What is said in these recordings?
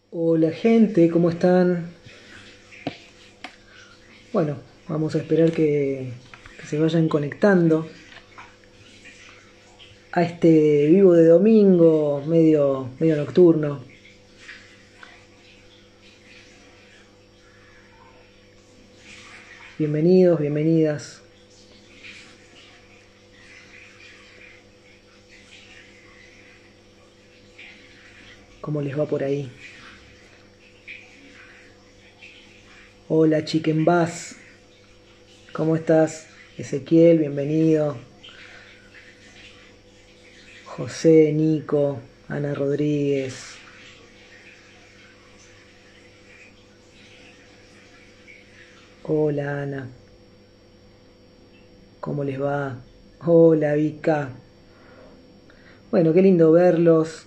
Hola gente, ¿cómo están? Bueno, vamos a esperar que se vayan conectando a este vivo de domingo, medio nocturno. Bienvenidos, bienvenidas. ¿Cómo les va por ahí? Hola Chicken Bass, ¿cómo estás? Ezequiel, bienvenido. José, Nico, Ana Rodríguez. Hola Ana, ¿cómo les va? Hola Vika. Bueno, qué lindo verlos.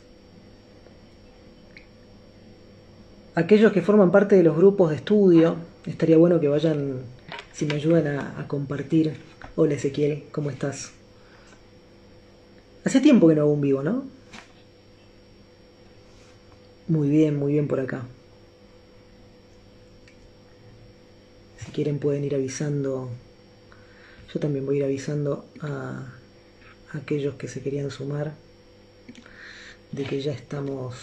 Aquellos que forman parte de los grupos de estudio, estaría bueno que vayan, si me ayudan a compartir. Hola Ezequiel, ¿cómo estás? Hace tiempo que no hago un vivo, ¿no? Muy bien por acá. Si quieren pueden ir avisando. Yo también voy a ir avisando a aquellos que se querían sumar de que ya estamos.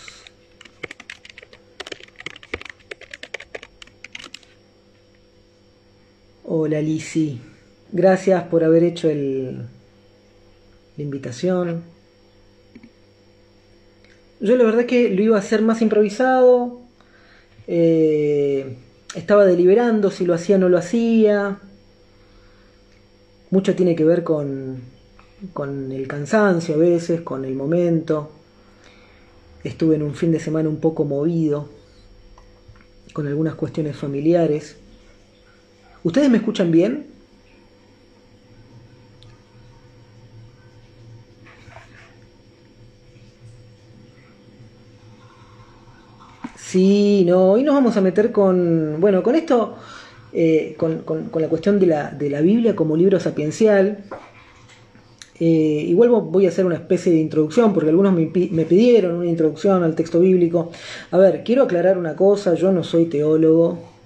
Hola Lisi, gracias por haber hecho la invitación. Yo la verdad que lo iba a hacer más improvisado. Estaba deliberando si lo hacía o no lo hacía. Mucho tiene que ver con el cansancio a veces, con el momento. Estuve en un fin de semana un poco movido, con algunas cuestiones familiares. ¿Ustedes me escuchan bien? Sí, no, hoy nos vamos a meter bueno, con esto, con la cuestión de la Biblia como libro sapiencial. Igual voy a hacer una especie de introducción, porque algunos me pidieron una introducción al texto bíblico. A ver, quiero aclarar una cosa, yo no soy teólogo,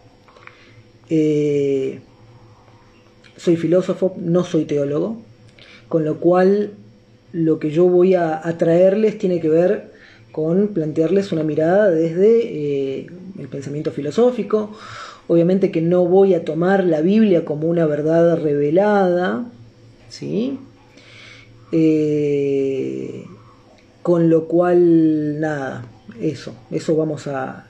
soy filósofo, no soy teólogo, con lo cual lo que yo voy a traerles tiene que ver con plantearles una mirada desde el pensamiento filosófico. Obviamente que no voy a tomar la Biblia como una verdad revelada, ¿sí? Con lo cual, nada, eso vamos a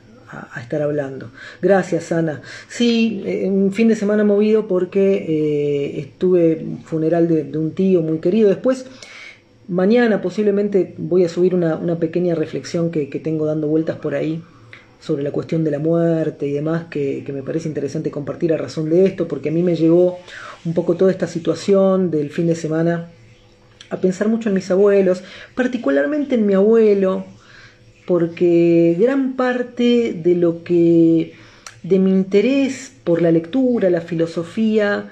estar hablando. Gracias, Ana. Sí, un fin de semana movido porque estuve funeral de un tío muy querido. Después, mañana posiblemente voy a subir una pequeña reflexión que tengo dando vueltas por ahí sobre la cuestión de la muerte y demás, que me parece interesante compartir a razón de esto, porque a mí me llevó un poco toda esta situación del fin de semana a pensar mucho en mis abuelos, particularmente en mi abuelo, porque gran parte de mi interés por la lectura, la filosofía,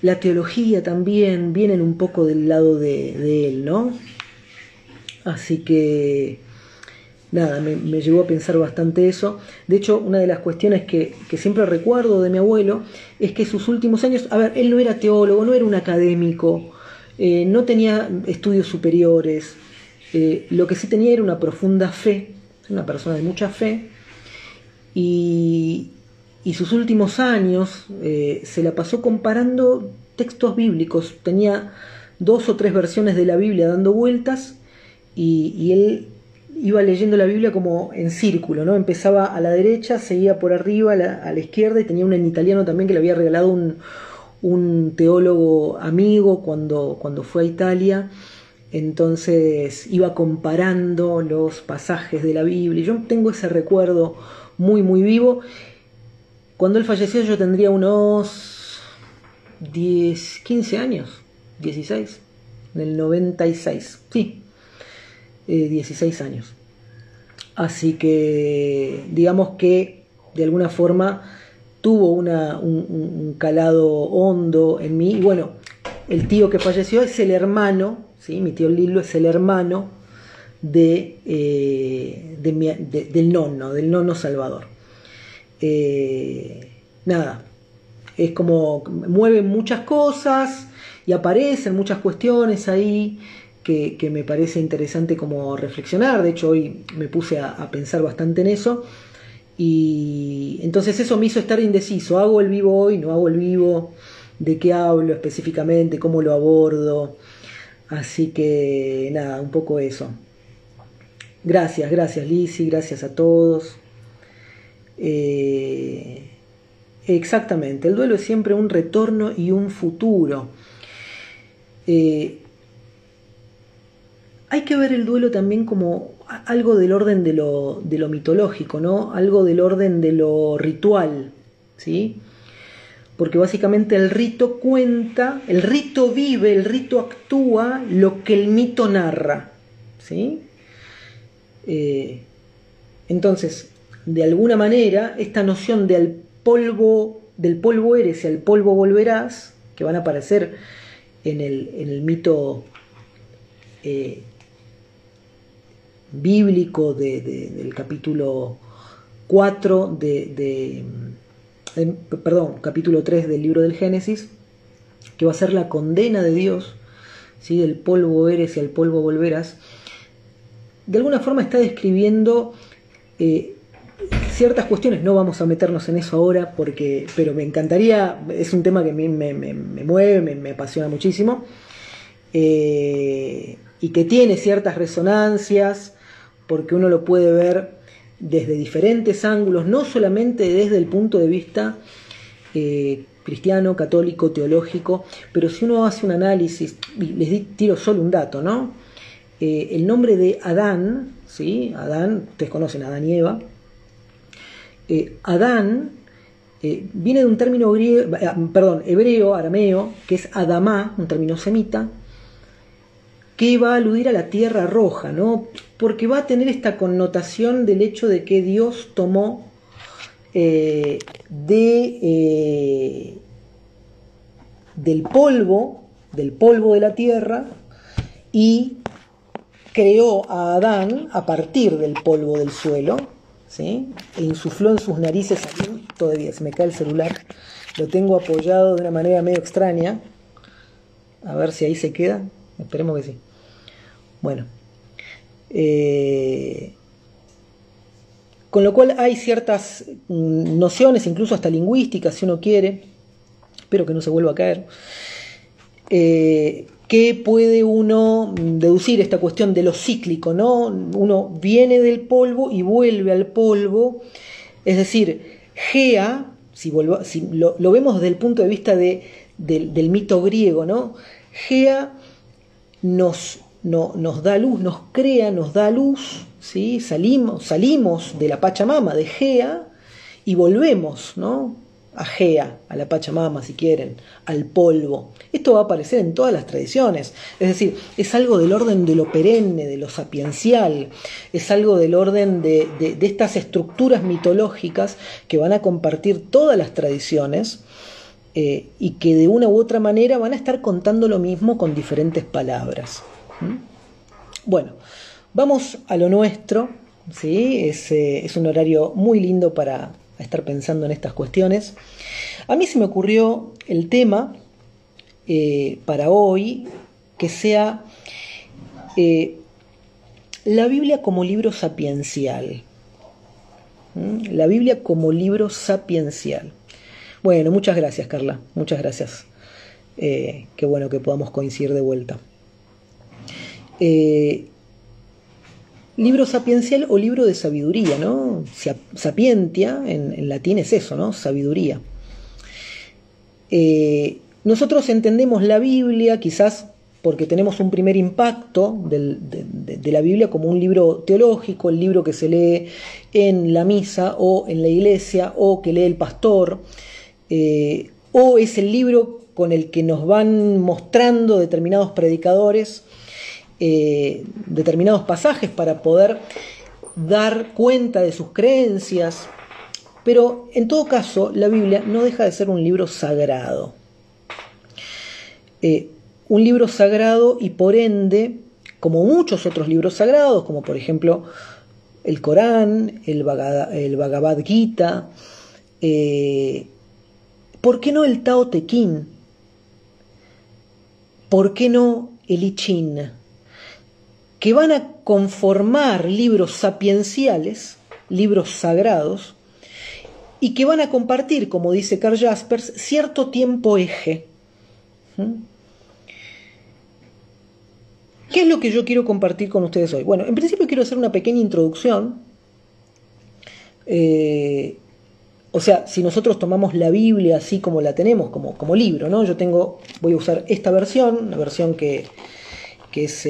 la teología también, vienen un poco del lado de él, ¿no? Así que, nada, me llevó a pensar bastante eso. De hecho, una de las cuestiones que siempre recuerdo de mi abuelo es que sus últimos años, a ver, él no era teólogo, no era un académico, no tenía estudios superiores, lo que sí tenía era una profunda fe, una persona de mucha fe, y, y sus últimos años se la pasó comparando textos bíblicos. Tenía 2 o 3 versiones de la Biblia dando vueltas y él iba leyendo la Biblia como en círculo, ¿no? Empezaba a la derecha, seguía por arriba a la izquierda, y tenía una en italiano también que le había regalado un teólogo amigo cuando fue a Italia. Entonces iba comparando los pasajes de la Biblia. Yo tengo ese recuerdo muy vivo. Cuando él falleció yo tendría unos 15 años, 16, en el 96, sí, 16 años. Así que digamos que de alguna forma tuvo un calado hondo en mí. Y bueno, el tío que falleció es el hermano, ¿sí? Mi tío Lilo es el hermano del nono salvador. Nada, es como mueven muchas cosas y aparecen muchas cuestiones ahí que me parece interesante como reflexionar. De hecho, hoy me puse a pensar bastante en eso. Y entonces eso me hizo estar indeciso. ¿Hago el vivo hoy? ¿No hago el vivo? ¿De qué hablo específicamente? ¿Cómo lo abordo? Así que nada, un poco eso. Gracias Lizzy, gracias a todos. Exactamente, el duelo es siempre un retorno y un futuro. Hay que ver el duelo también como algo del orden de lo mitológico, ¿no? Algo del orden de lo ritual, ¿sí? Porque básicamente el rito cuenta, el rito vive, el rito actúa lo que el mito narra, ¿sí? Entonces, de alguna manera, esta noción del polvo eres y al polvo volverás, que van a aparecer en el mito bíblico del capítulo 4 capítulo 3 del libro del Génesis, que va a ser la condena de Dios, ¿sí? Del polvo eres y al polvo volverás. De alguna forma está describiendo ciertas cuestiones. No vamos a meternos en eso ahora, pero me encantaría, es un tema que a mí me mueve, me apasiona muchísimo, y que tiene ciertas resonancias, porque uno lo puede ver desde diferentes ángulos, no solamente desde el punto de vista cristiano, católico, teológico, pero si uno hace un análisis, y les tiro solo un dato, ¿no? El nombre de Adán, ¿sí? Adán, ustedes conocen a Adán y Eva. Adán viene de un término hebreo, arameo, que es Adamá, un término semita, que va a aludir a la tierra roja, ¿no? Porque va a tener esta connotación del hecho de que Dios tomó del polvo de la tierra y creó a Adán a partir del polvo del suelo, ¿sí? E insufló en sus narices, todavía se me cae el celular, lo tengo apoyado de una manera medio extraña, a ver si ahí se queda, esperemos que sí. Bueno, con lo cual hay ciertas nociones, incluso hasta lingüísticas, si uno quiere, espero que no se vuelva a caer, que puede uno deducir esta cuestión de lo cíclico, ¿no? Uno viene del polvo y vuelve al polvo, es decir, Gea, si lo vemos desde el punto de vista del mito griego, ¿no? Gea nos da luz, nos crea, nos da luz, ¿sí? Salimos de la Pachamama, de Gea, y volvemos, ¿no? A Gea, a la Pachamama, si quieren, al polvo. Esto va a aparecer en todas las tradiciones, es decir, es algo del orden de lo perenne, de lo sapiencial, es algo del orden de estas estructuras mitológicas que van a compartir todas las tradiciones, y que de una u otra manera van a estar contando lo mismo con diferentes palabras. Bueno, vamos a lo nuestro, ¿sí? Es un horario muy lindo para estar pensando en estas cuestiones. A mí se me ocurrió el tema para hoy que sea la Biblia como libro sapiencial. La Biblia como libro sapiencial. Bueno, muchas gracias, Carla, muchas gracias. Qué bueno que podamos coincidir de vuelta. Libro sapiencial o libro de sabiduría, ¿no? Sapientia en latín es eso, ¿no? Sabiduría. Nosotros entendemos la Biblia quizás porque tenemos un primer impacto de la Biblia como un libro teológico, el libro que se lee en la misa o en la iglesia o que lee el pastor, o es el libro con el que nos van mostrando determinados predicadores determinados pasajes para poder dar cuenta de sus creencias. Pero en todo caso la Biblia no deja de ser un libro sagrado, y por ende, como muchos otros libros sagrados, como por ejemplo el Corán, el Bhagavad Gita, ¿por qué no el Tao Te Ching? ¿Por qué no el I Ching? Que van a conformar libros sapienciales, libros sagrados, y que van a compartir, como dice Karl Jaspers, cierto tiempo eje. ¿Qué es lo que yo quiero compartir con ustedes hoy? Bueno, en principio quiero hacer una pequeña introducción. O sea, si nosotros tomamos la Biblia así como la tenemos, como libro, ¿no? Voy a usar esta versión, una versión que es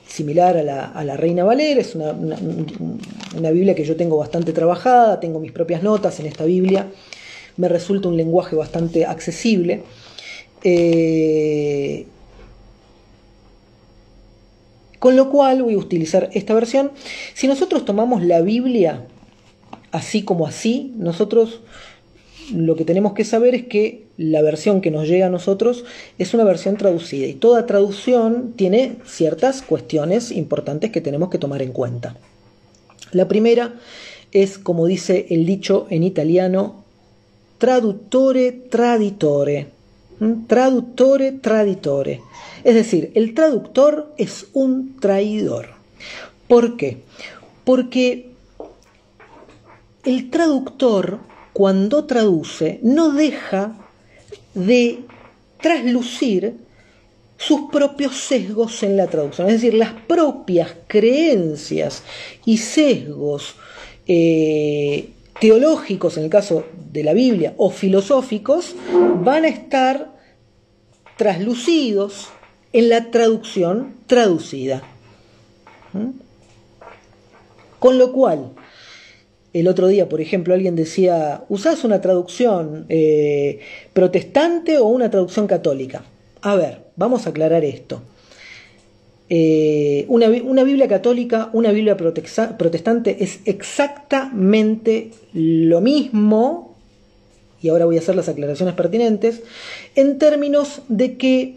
similar a la Reina Valera, es una Biblia que yo tengo bastante trabajada, tengo mis propias notas en esta Biblia, me resulta un lenguaje bastante accesible. Con lo cual voy a utilizar esta versión. Si nosotros tomamos la Biblia así como así, nosotros lo que tenemos que saber es que la versión que nos llega a nosotros es una versión traducida, y toda traducción tiene ciertas cuestiones importantes que tenemos que tomar en cuenta. La primera es, como dice el dicho en italiano, traduttore traditore. Traduttore traditore. Es decir, el traductor es un traidor. ¿Por qué? Porque el traductor, cuando traduce, no deja de traslucir sus propios sesgos en la traducción, es decir, las propias creencias y sesgos teológicos, en el caso de la Biblia, o filosóficos, van a estar traslucidos en la traducción traducida. Con lo cual, el otro día, por ejemplo, alguien decía, ¿usás una traducción protestante o una traducción católica? A ver, vamos a aclarar esto. Una Biblia católica, una Biblia protestante es exactamente lo mismo, y ahora voy a hacer las aclaraciones pertinentes, en términos de que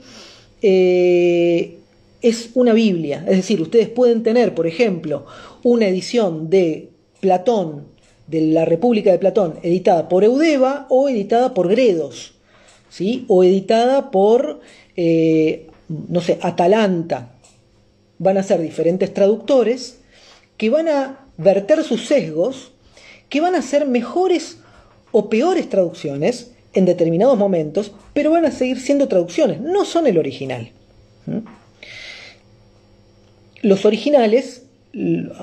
es una Biblia. Es decir, ustedes pueden tener, por ejemplo, una edición de Platón, de la República de Platón, editada por Eudeva o editada por Gredos, ¿sí? O editada por, no sé, Atalanta. Van a ser diferentes traductores que van a verter sus sesgos, que van a hacer mejores o peores traducciones en determinados momentos, pero van a seguir siendo traducciones, no son el original. Los originales,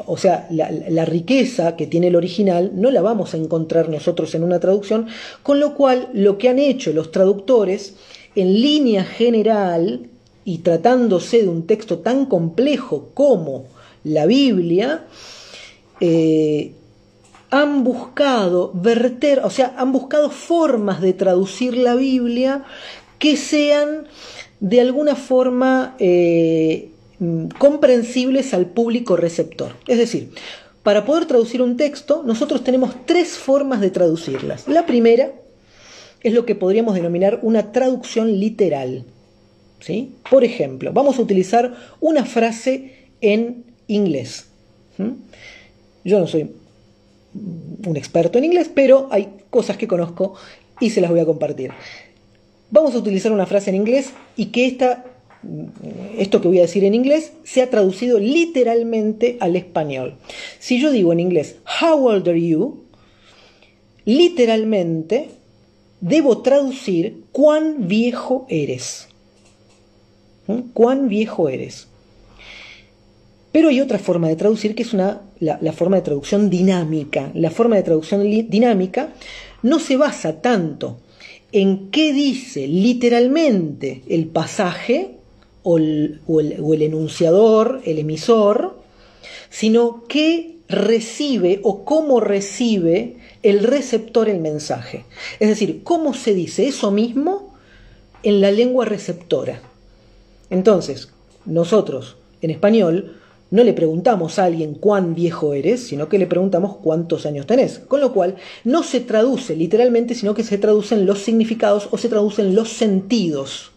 o sea, la riqueza que tiene el original no la vamos a encontrar nosotros en una traducción, con lo cual lo que han hecho los traductores en línea general, y tratándose de un texto tan complejo como la Biblia, han buscado verter, o sea, han buscado formas de traducir la Biblia que sean de alguna forma comprensibles al público receptor. Es decir, para poder traducir un texto, nosotros tenemos tres formas de traducirlas. La primera es lo que podríamos denominar una traducción literal, ¿sí? Por ejemplo, vamos a utilizar una frase en inglés. Yo no soy un experto en inglés, pero hay cosas que conozco y se las voy a compartir. Vamos a utilizar una frase en inglés y que esto que voy a decir en inglés sea traducido literalmente al español. Si yo digo en inglés, "How old are you?", literalmente debo traducir "¿Cuán viejo eres?". ¿Cuán viejo eres? Pero hay otra forma de traducir que es la forma de traducción dinámica. La forma de traducción dinámica no se basa tanto en qué dice literalmente el pasaje o el enunciador, el emisor, sino qué recibe o cómo recibe el receptor el mensaje. Es decir, cómo se dice eso mismo en la lengua receptora. Entonces, nosotros en español no le preguntamos a alguien cuán viejo eres, sino que le preguntamos cuántos años tenés. Con lo cual, no se traduce literalmente, sino que se traducen los significados o se traducen los sentidos.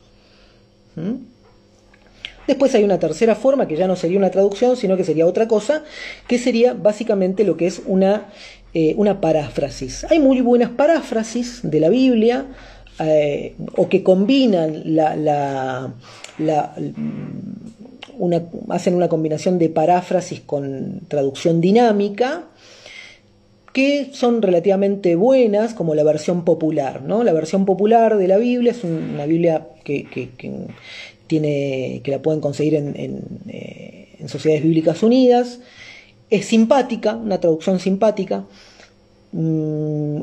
Después hay una tercera forma, que ya no sería una traducción, sino que sería otra cosa, que sería básicamente lo que es una paráfrasis. Hay muy buenas paráfrasis de la Biblia, o que combinan hacen una combinación de paráfrasis con traducción dinámica, que son relativamente buenas, como la versión popular, ¿no? La versión popular de la Biblia es una Biblia que la pueden conseguir en Sociedades Bíblicas Unidas. Es simpática, una traducción simpática.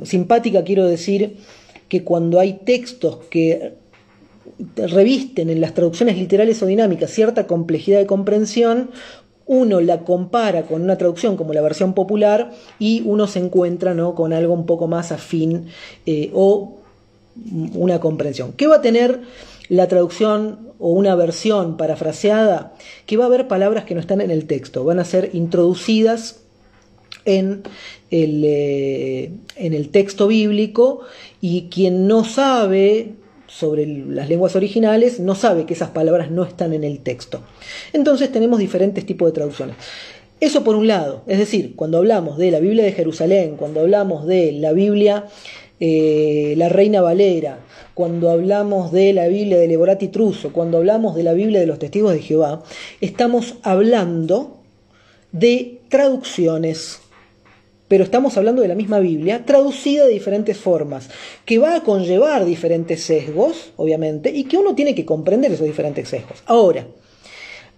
Simpática quiero decir que cuando hay textos que revisten en las traducciones literales o dinámicas cierta complejidad de comprensión, uno la compara con una traducción como la versión popular y uno se encuentra, ¿no?, con algo un poco más afín, o una comprensión. ¿Qué va a tener la traducción o una versión parafraseada? Que va a haber palabras que no están en el texto, van a ser introducidas en el texto bíblico, y quien no sabe sobre las lenguas originales no sabe que esas palabras no están en el texto. Entonces tenemos diferentes tipos de traducciones. Eso por un lado, es decir, cuando hablamos de la Biblia de Jerusalén, cuando hablamos de la Biblia la Reina Valera, cuando hablamos de la Biblia de Leborati Truso, cuando hablamos de la Biblia de los Testigos de Jehová, estamos hablando de traducciones, pero estamos hablando de la misma Biblia, traducida de diferentes formas, que va a conllevar diferentes sesgos, obviamente, y que uno tiene que comprender esos diferentes sesgos. Ahora,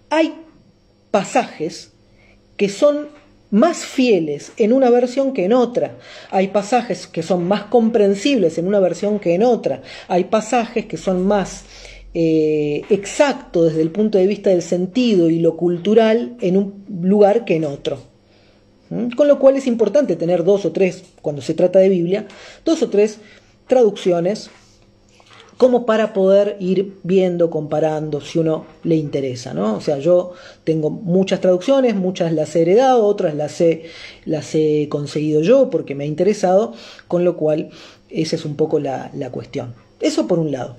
hay pasajes que son más fieles en una versión que en otra. Hay pasajes que son más comprensibles en una versión que en otra. Hay pasajes que son más exactos desde el punto de vista del sentido y lo cultural en un lugar que en otro. Con lo cual es importante tener dos o tres, cuando se trata de Biblia, dos o tres traducciones, como para poder ir viendo, comparando, si uno le interesa, ¿no? O sea, yo tengo muchas traducciones, muchas las he heredado, otras las he conseguido yo porque me ha interesado, con lo cual esa es un poco la cuestión. Eso por un lado.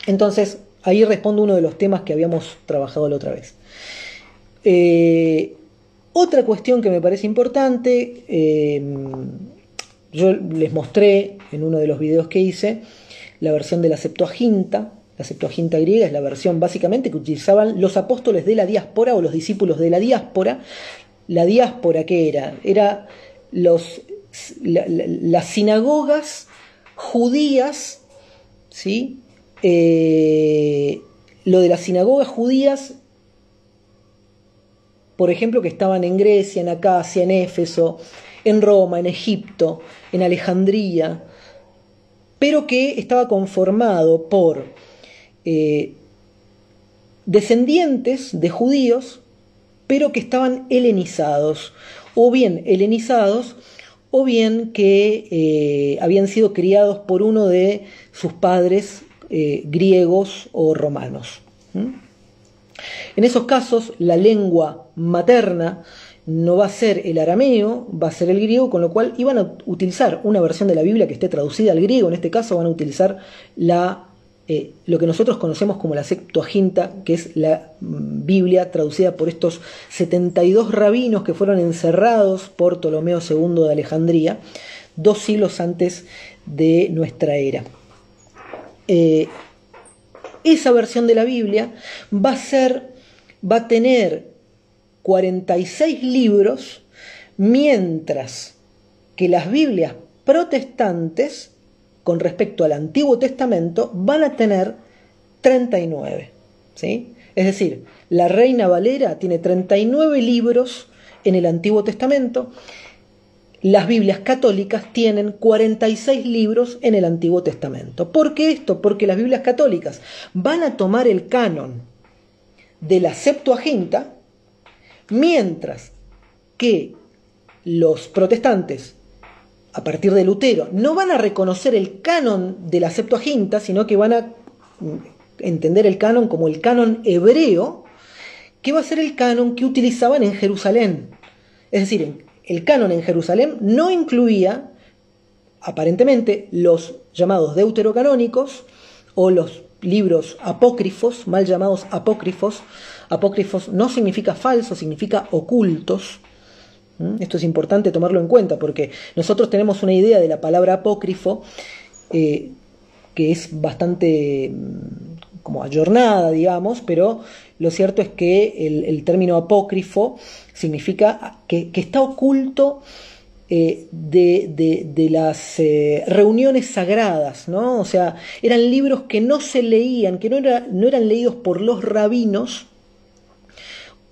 Entonces, ahí respondo uno de los temas que habíamos trabajado la otra vez. Otra cuestión que me parece importante, yo les mostré en uno de los videos que hice la versión de la Septuaginta. La Septuaginta griega es la versión básicamente que utilizaban los apóstoles de la diáspora o los discípulos de la diáspora. La diáspora, ¿qué era? Era las sinagogas judías, ¿sí? Lo de las sinagogas judías, por ejemplo, que estaban en Grecia, en Acacia, en Éfeso, en Roma, en Egipto, en Alejandría, pero que estaba conformado por descendientes de judíos, pero que estaban helenizados, o bien que habían sido criados por uno de sus padres griegos o romanos. En esos casos, la lengua materna no va a ser el arameo, va a ser el griego, con lo cual iban a utilizar una versión de la Biblia que esté traducida al griego. En este caso van a utilizar lo que nosotros conocemos como la Septuaginta, que es la Biblia traducida por estos 72 rabinos que fueron encerrados por Ptolomeo II de Alejandría, 2 siglos antes de nuestra era. Esa versión de la Biblia va a tener 46 libros, mientras que las Biblias protestantes, con respecto al Antiguo Testamento, van a tener 39, ¿sí? Es decir, la Reina Valera tiene 39 libros en el Antiguo Testamento. Las Biblias católicas tienen 46 libros en el Antiguo Testamento. ¿Por qué esto? Porque las Biblias católicas van a tomar el canon de la Septuaginta, mientras que los protestantes, a partir de Lutero, no van a reconocer el canon de la Septuaginta, sino que van a entender el canon como el canon hebreo, que va a ser el canon que utilizaban en Jerusalén. Es decir, el canon en Jerusalén no incluía, aparentemente, los llamados deuterocanónicos o los libros apócrifos, mal llamados apócrifos. Apócrifos no significa falso, significa ocultos. Esto es importante tomarlo en cuenta porque nosotros tenemos una idea de la palabra apócrifo que es bastante como ayornada, digamos, pero lo cierto es que el término apócrifo significa que está oculto de las reuniones sagradas, ¿no? O sea, eran libros que no se leían, que no eran leídos por los rabinos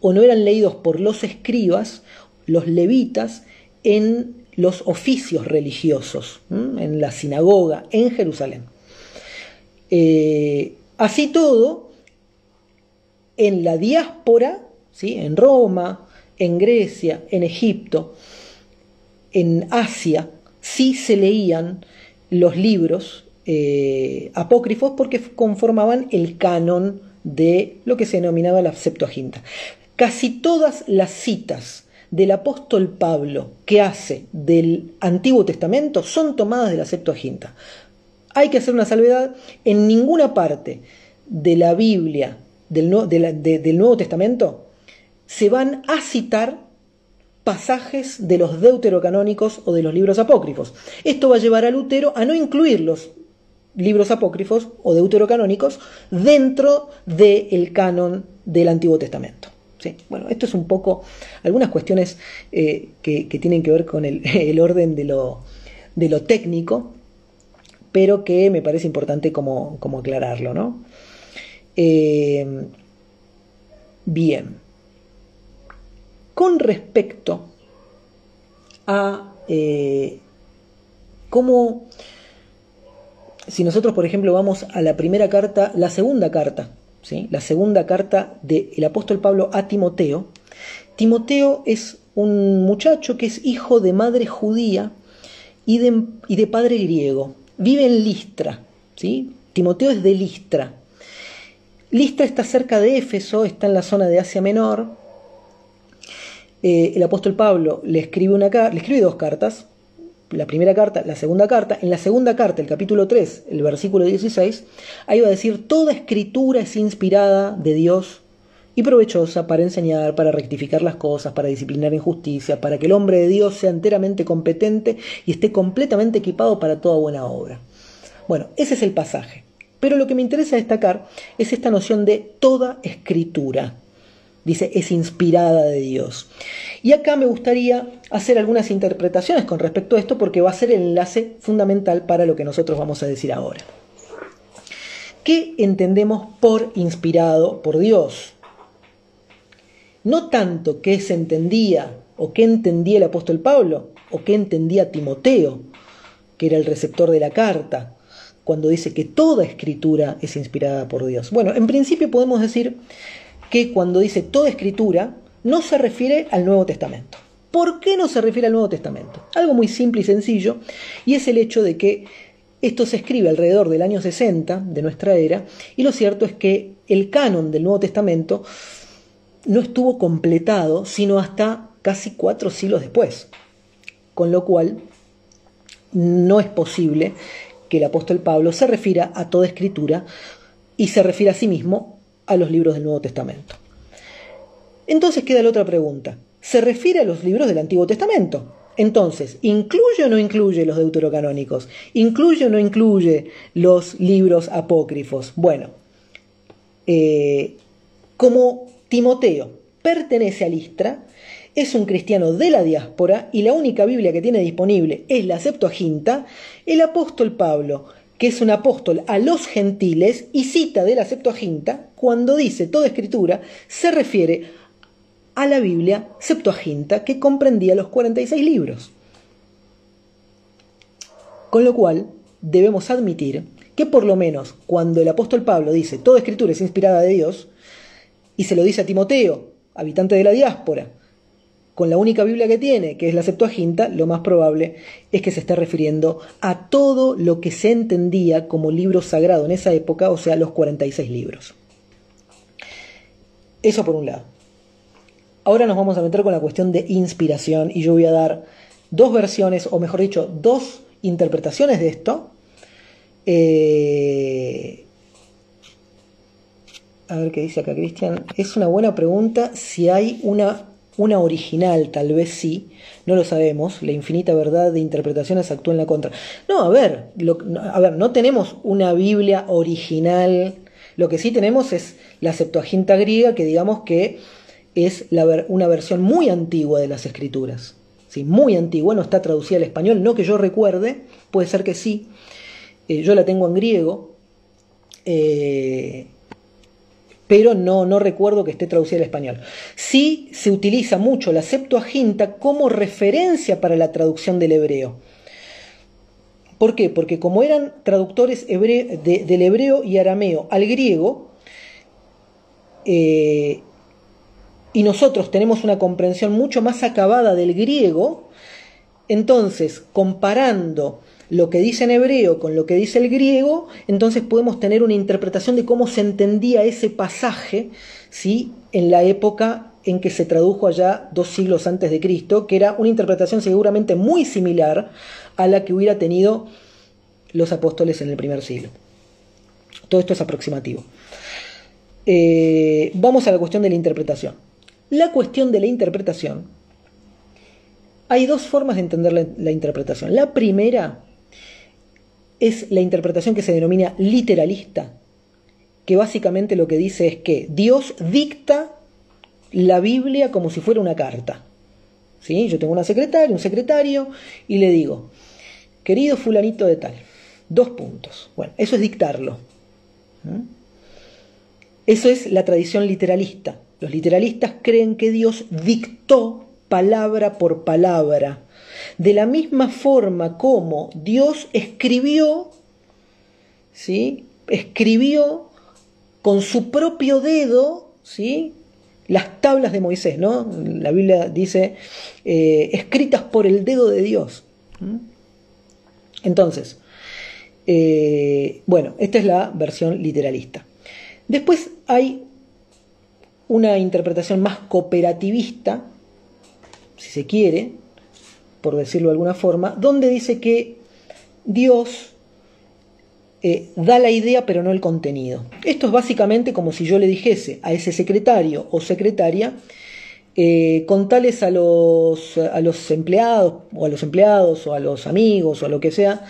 o no eran leídos por los escribas, los levitas, en los oficios religiosos, en la sinagoga, en Jerusalén. Así todo, en la diáspora, ¿sí? En Roma, en Grecia, en Egipto, en Asia, sí se leían los libros apócrifos porque conformaban el canon de lo que se denominaba la Septuaginta. Casi todas las citas del apóstol Pablo que hace del Antiguo Testamento son tomadas de la Septuaginta. Hay que hacer una salvedad: en ninguna parte de la Biblia del Nuevo Testamento se van a citar pasajes de los deuterocanónicos o de los libros apócrifos. Esto va a llevar a Lutero a no incluir los libros apócrifos o deuterocanónicos dentro del canon del Antiguo Testamento. ¿Sí? Bueno, esto es un poco algunas cuestiones que tienen que ver con el orden de lo técnico, pero que me parece importante como aclararlo, ¿no? Bien. Con respecto a cómo, si nosotros, por ejemplo, vamos a la primera carta, la segunda carta, ¿sí? La segunda carta del apóstol Pablo a Timoteo. Timoteo es un muchacho que es hijo de madre judía y de padre griego. Vive en Listra, ¿sí? Timoteo es de Listra. Listra está cerca de Éfeso, está en la zona de Asia Menor. El apóstol Pablo le escribe dos cartas. La primera carta, la segunda carta. En la segunda carta, el capítulo 3, el versículo 16, ahí va a decir: toda escritura es inspirada de Dios y provechosa para enseñar, para rectificar las cosas, para disciplinar en justicia, para que el hombre de Dios sea enteramente competente y esté completamente equipado para toda buena obra. Bueno, ese es el pasaje. Pero lo que me interesa destacar es esta noción de toda escritura. Dice, es inspirada de Dios. Y acá me gustaría hacer algunas interpretaciones con respecto a esto, porque va a ser el enlace fundamental para lo que nosotros vamos a decir ahora. ¿Qué entendemos por inspirado por Dios? No tanto qué se entendía o qué entendía el apóstol Pablo o qué entendía Timoteo, que era el receptor de la carta, cuando dice que toda escritura es inspirada por Dios. Bueno, en principio podemos decir que cuando dice toda escritura no se refiere al Nuevo Testamento. ¿Por qué no se refiere al Nuevo Testamento? Algo muy simple y sencillo, y es el hecho de que esto se escribe alrededor del año 60 de nuestra era, y lo cierto es que el canon del Nuevo Testamento no estuvo completado sino hasta casi 4 siglos después, con lo cual no es posible que el apóstol Pablo se refiera a toda escritura y se refiera a sí mismo a los libros del Nuevo Testamento. Entonces queda la otra pregunta: ¿se refiere a los libros del Antiguo Testamento? Entonces, ¿incluye o no incluye los deuterocanónicos? ¿Incluye o no incluye los libros apócrifos? Bueno, como Timoteo pertenece a Listra, es un cristiano de la diáspora y la única Biblia que tiene disponible es la Septuaginta, el apóstol Pablo, que es un apóstol a los gentiles y cita de la Septuaginta, cuando dice toda escritura, se refiere a la Biblia Septuaginta, que comprendía los 46 libros. Con lo cual, debemos admitir que por lo menos cuando el apóstol Pablo dice toda escritura es inspirada de Dios, y se lo dice a Timoteo, habitante de la diáspora, con la única Biblia que tiene, que es la Septuaginta, lo más probable es que se esté refiriendo a todo lo que se entendía como libro sagrado en esa época, o sea, los 46 libros. Eso por un lado. Ahora nos vamos a meter con la cuestión de inspiración y yo voy a dar dos versiones, o mejor dicho, dos interpretaciones de esto, A ver qué dice acá Cristian. Es una buena pregunta. Si hay una original, tal vez sí. No lo sabemos. La infinita verdad de interpretaciones actúa en la contra. No, a ver, no tenemos una Biblia original. Lo que sí tenemos es la Septuaginta griega, que digamos que es una versión muy antigua de las Escrituras. ¿Sí? Muy antigua, no está traducida al español, no que yo recuerde, puede ser que sí. Yo la tengo en griego, pero no recuerdo que esté traducida al español. Sí se utiliza mucho la Septuaginta como referencia para la traducción del hebreo. ¿Por qué? Porque como eran traductores del hebreo y arameo al griego, y nosotros tenemos una comprensión mucho más acabada del griego, entonces, comparando lo que dice en hebreo con lo que dice el griego, entonces podemos tener una interpretación de cómo se entendía ese pasaje, ¿sí?, en la época en que se tradujo allá 2 siglos antes de Cristo, que era una interpretación seguramente muy similar a la que hubiera tenido los apóstoles en el primer siglo. Todo esto es aproximativo. Vamos a la cuestión de la interpretación. La cuestión de la interpretación, hay 2 formas de entender la interpretación. La primera es la interpretación que se denomina literalista, que básicamente lo que dice es que Dios dicta la Biblia como si fuera una carta. ¿Sí? Yo tengo un secretario, y le digo, querido fulanito de tal, 2 puntos. Bueno, eso es dictarlo. Eso es la tradición literalista. Los literalistas creen que Dios dictó palabra por palabra, de la misma forma como Dios escribió, ¿sí?, escribió con su propio dedo, ¿sí?, las tablas de Moisés, ¿no? La Biblia dice, escritas por el dedo de Dios. Entonces, bueno, esta es la versión literalista. Después hay una interpretación más cooperativista, si se quiere, por decirlo de alguna forma, donde dice que Dios da la idea pero no el contenido. Esto es básicamente como si yo le dijese a ese secretario o secretaria, contales a los empleados o a los amigos o a lo que sea,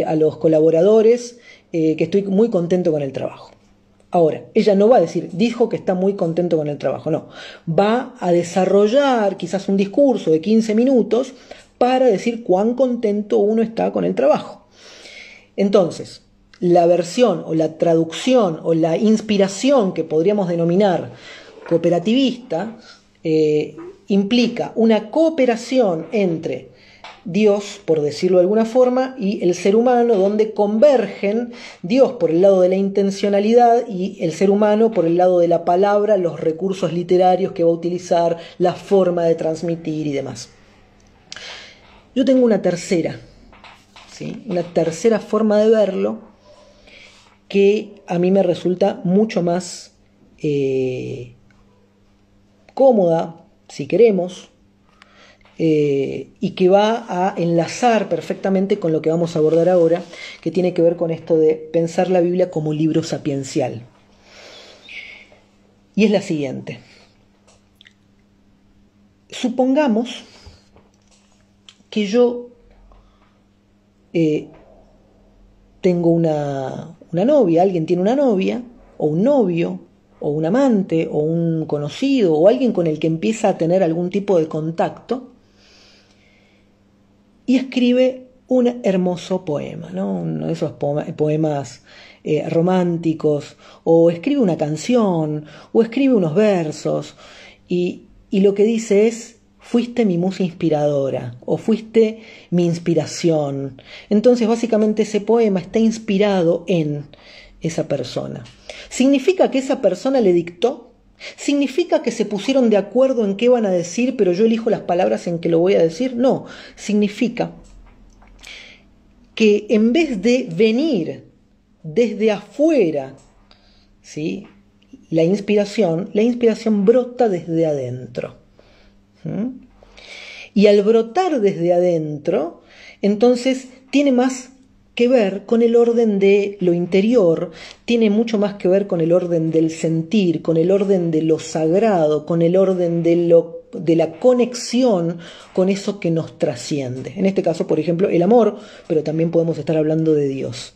a los colaboradores, que estoy muy contento con el trabajo. Ahora, ella no va a decir, dijo que está muy contento con el trabajo, no. Va a desarrollar quizás un discurso de 15 minutos para decir cuán contento uno está con el trabajo. Entonces, la versión o la traducción o la inspiración que podríamos denominar cooperativista implica una cooperación entre Dios, por decirlo de alguna forma, y el ser humano, donde convergen Dios por el lado de la intencionalidad y el ser humano por el lado de la palabra, los recursos literarios que va a utilizar, la forma de transmitir y demás. Yo tengo una tercera, ¿sí?, una tercera forma de verlo que a mí me resulta mucho más cómoda, si queremos, y que va a enlazar perfectamente con lo que vamos a abordar ahora, que tiene que ver con esto de pensar la Biblia como libro sapiencial. Y es la siguiente. Supongamos que yo tengo una novia, alguien tiene una novia, o un novio, o un amante, o un conocido, o alguien con el que empieza a tener algún tipo de contacto, y escribe un hermoso poema, ¿no? Uno de esos poemas románticos, o escribe una canción, o escribe unos versos, y lo que dice es, fuiste mi musa inspiradora, o fuiste mi inspiración. Entonces, básicamente, ese poema está inspirado en esa persona. ¿Significa que esa persona le dictó? ¿Significa que se pusieron de acuerdo en qué van a decir, pero yo elijo las palabras en que lo voy a decir? No, significa que en vez de venir desde afuera, ¿sí?, la inspiración brota desde adentro. Y al brotar desde adentro, entonces tiene más que ver con el orden de lo interior, tiene mucho más que ver con el orden del sentir, con el orden de lo sagrado, con el orden de la conexión con eso que nos trasciende. En este caso, por ejemplo, el amor, pero también podemos estar hablando de Dios.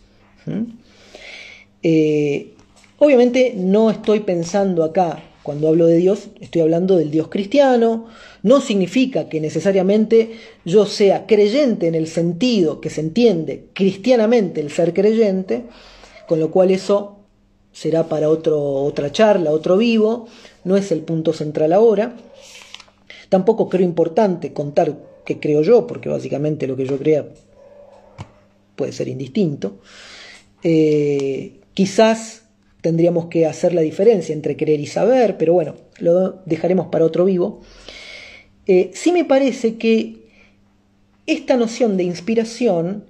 Obviamente no estoy pensando acá, cuando hablo de Dios, estoy hablando del Dios cristiano. No significa que necesariamente yo sea creyente en el sentido que se entiende cristianamente el ser creyente, con lo cual eso será para otra charla, otro vivo, no es el punto central ahora. Tampoco creo importante contar qué creo yo, porque básicamente lo que yo crea puede ser indistinto. Quizás tendríamos que hacer la diferencia entre creer y saber, pero bueno, lo dejaremos para otro vivo. Sí me parece que esta noción de inspiración,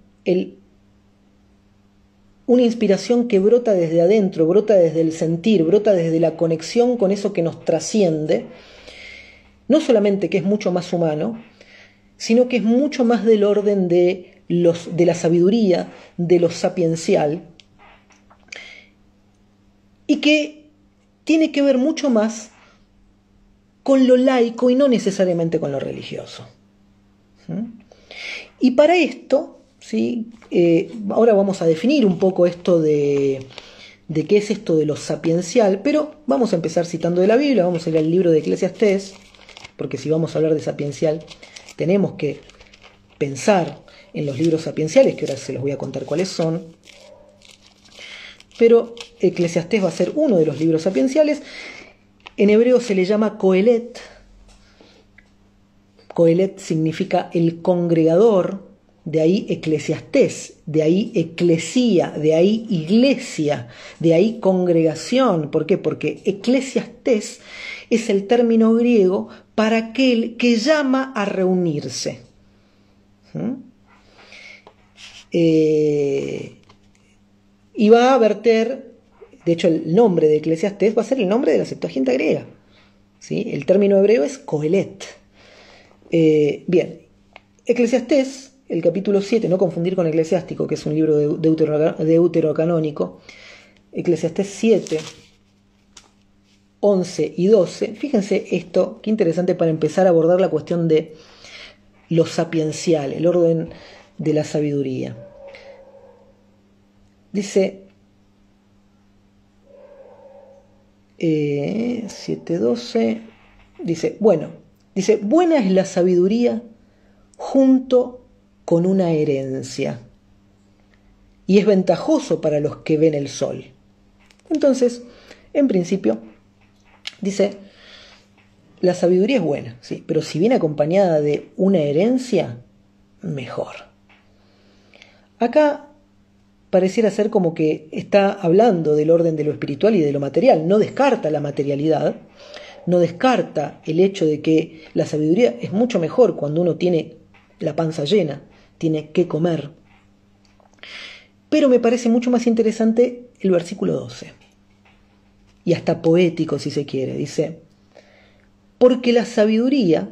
una inspiración que brota desde adentro, brota desde el sentir, brota desde la conexión con eso que nos trasciende, no solamente que es mucho más humano, sino que es mucho más del orden de la sabiduría, de lo sapiencial, y que tiene que ver mucho más con lo laico y no necesariamente con lo religioso. Y para esto, ¿sí? Ahora vamos a definir un poco esto de qué es esto de lo sapiencial, pero vamos a empezar citando de la Biblia, vamos a ir al libro de Eclesiastés, porque si vamos a hablar de sapiencial, tenemos que pensar en los libros sapienciales, que ahora se los voy a contar cuáles son. Pero Eclesiastés va a ser uno de los libros sapienciales. En hebreo se le llama Coelet. Coelet significa el congregador, de ahí Eclesiastés, de ahí eclesía, de ahí iglesia, de ahí congregación. ¿Por qué? Porque Eclesiastés es el término griego para aquel que llama a reunirse. Y va a verter, de hecho el nombre de Eclesiastés va a ser el nombre de la Septuaginta griega, ¿sí? El término hebreo es Coelet. Bien, Eclesiastés, el capítulo 7, no confundir con Eclesiástico, que es un libro deuterocanónico. Eclesiastés 7, 11 y 12, fíjense esto, qué interesante para empezar a abordar la cuestión de lo sapiencial, el orden de la sabiduría. Dice 7:12, dice, buena es la sabiduría junto con una herencia, y es ventajoso para los que ven el sol. Entonces, en principio, dice, la sabiduría es buena, sí, pero si viene acompañada de una herencia, mejor. Acá pareciera ser como que está hablando del orden de lo espiritual y de lo material. No descarta la materialidad, no descarta el hecho de que la sabiduría es mucho mejor cuando uno tiene la panza llena, tiene que comer. Pero me parece mucho más interesante el versículo 12. Y hasta poético si se quiere. Dice, porque la sabiduría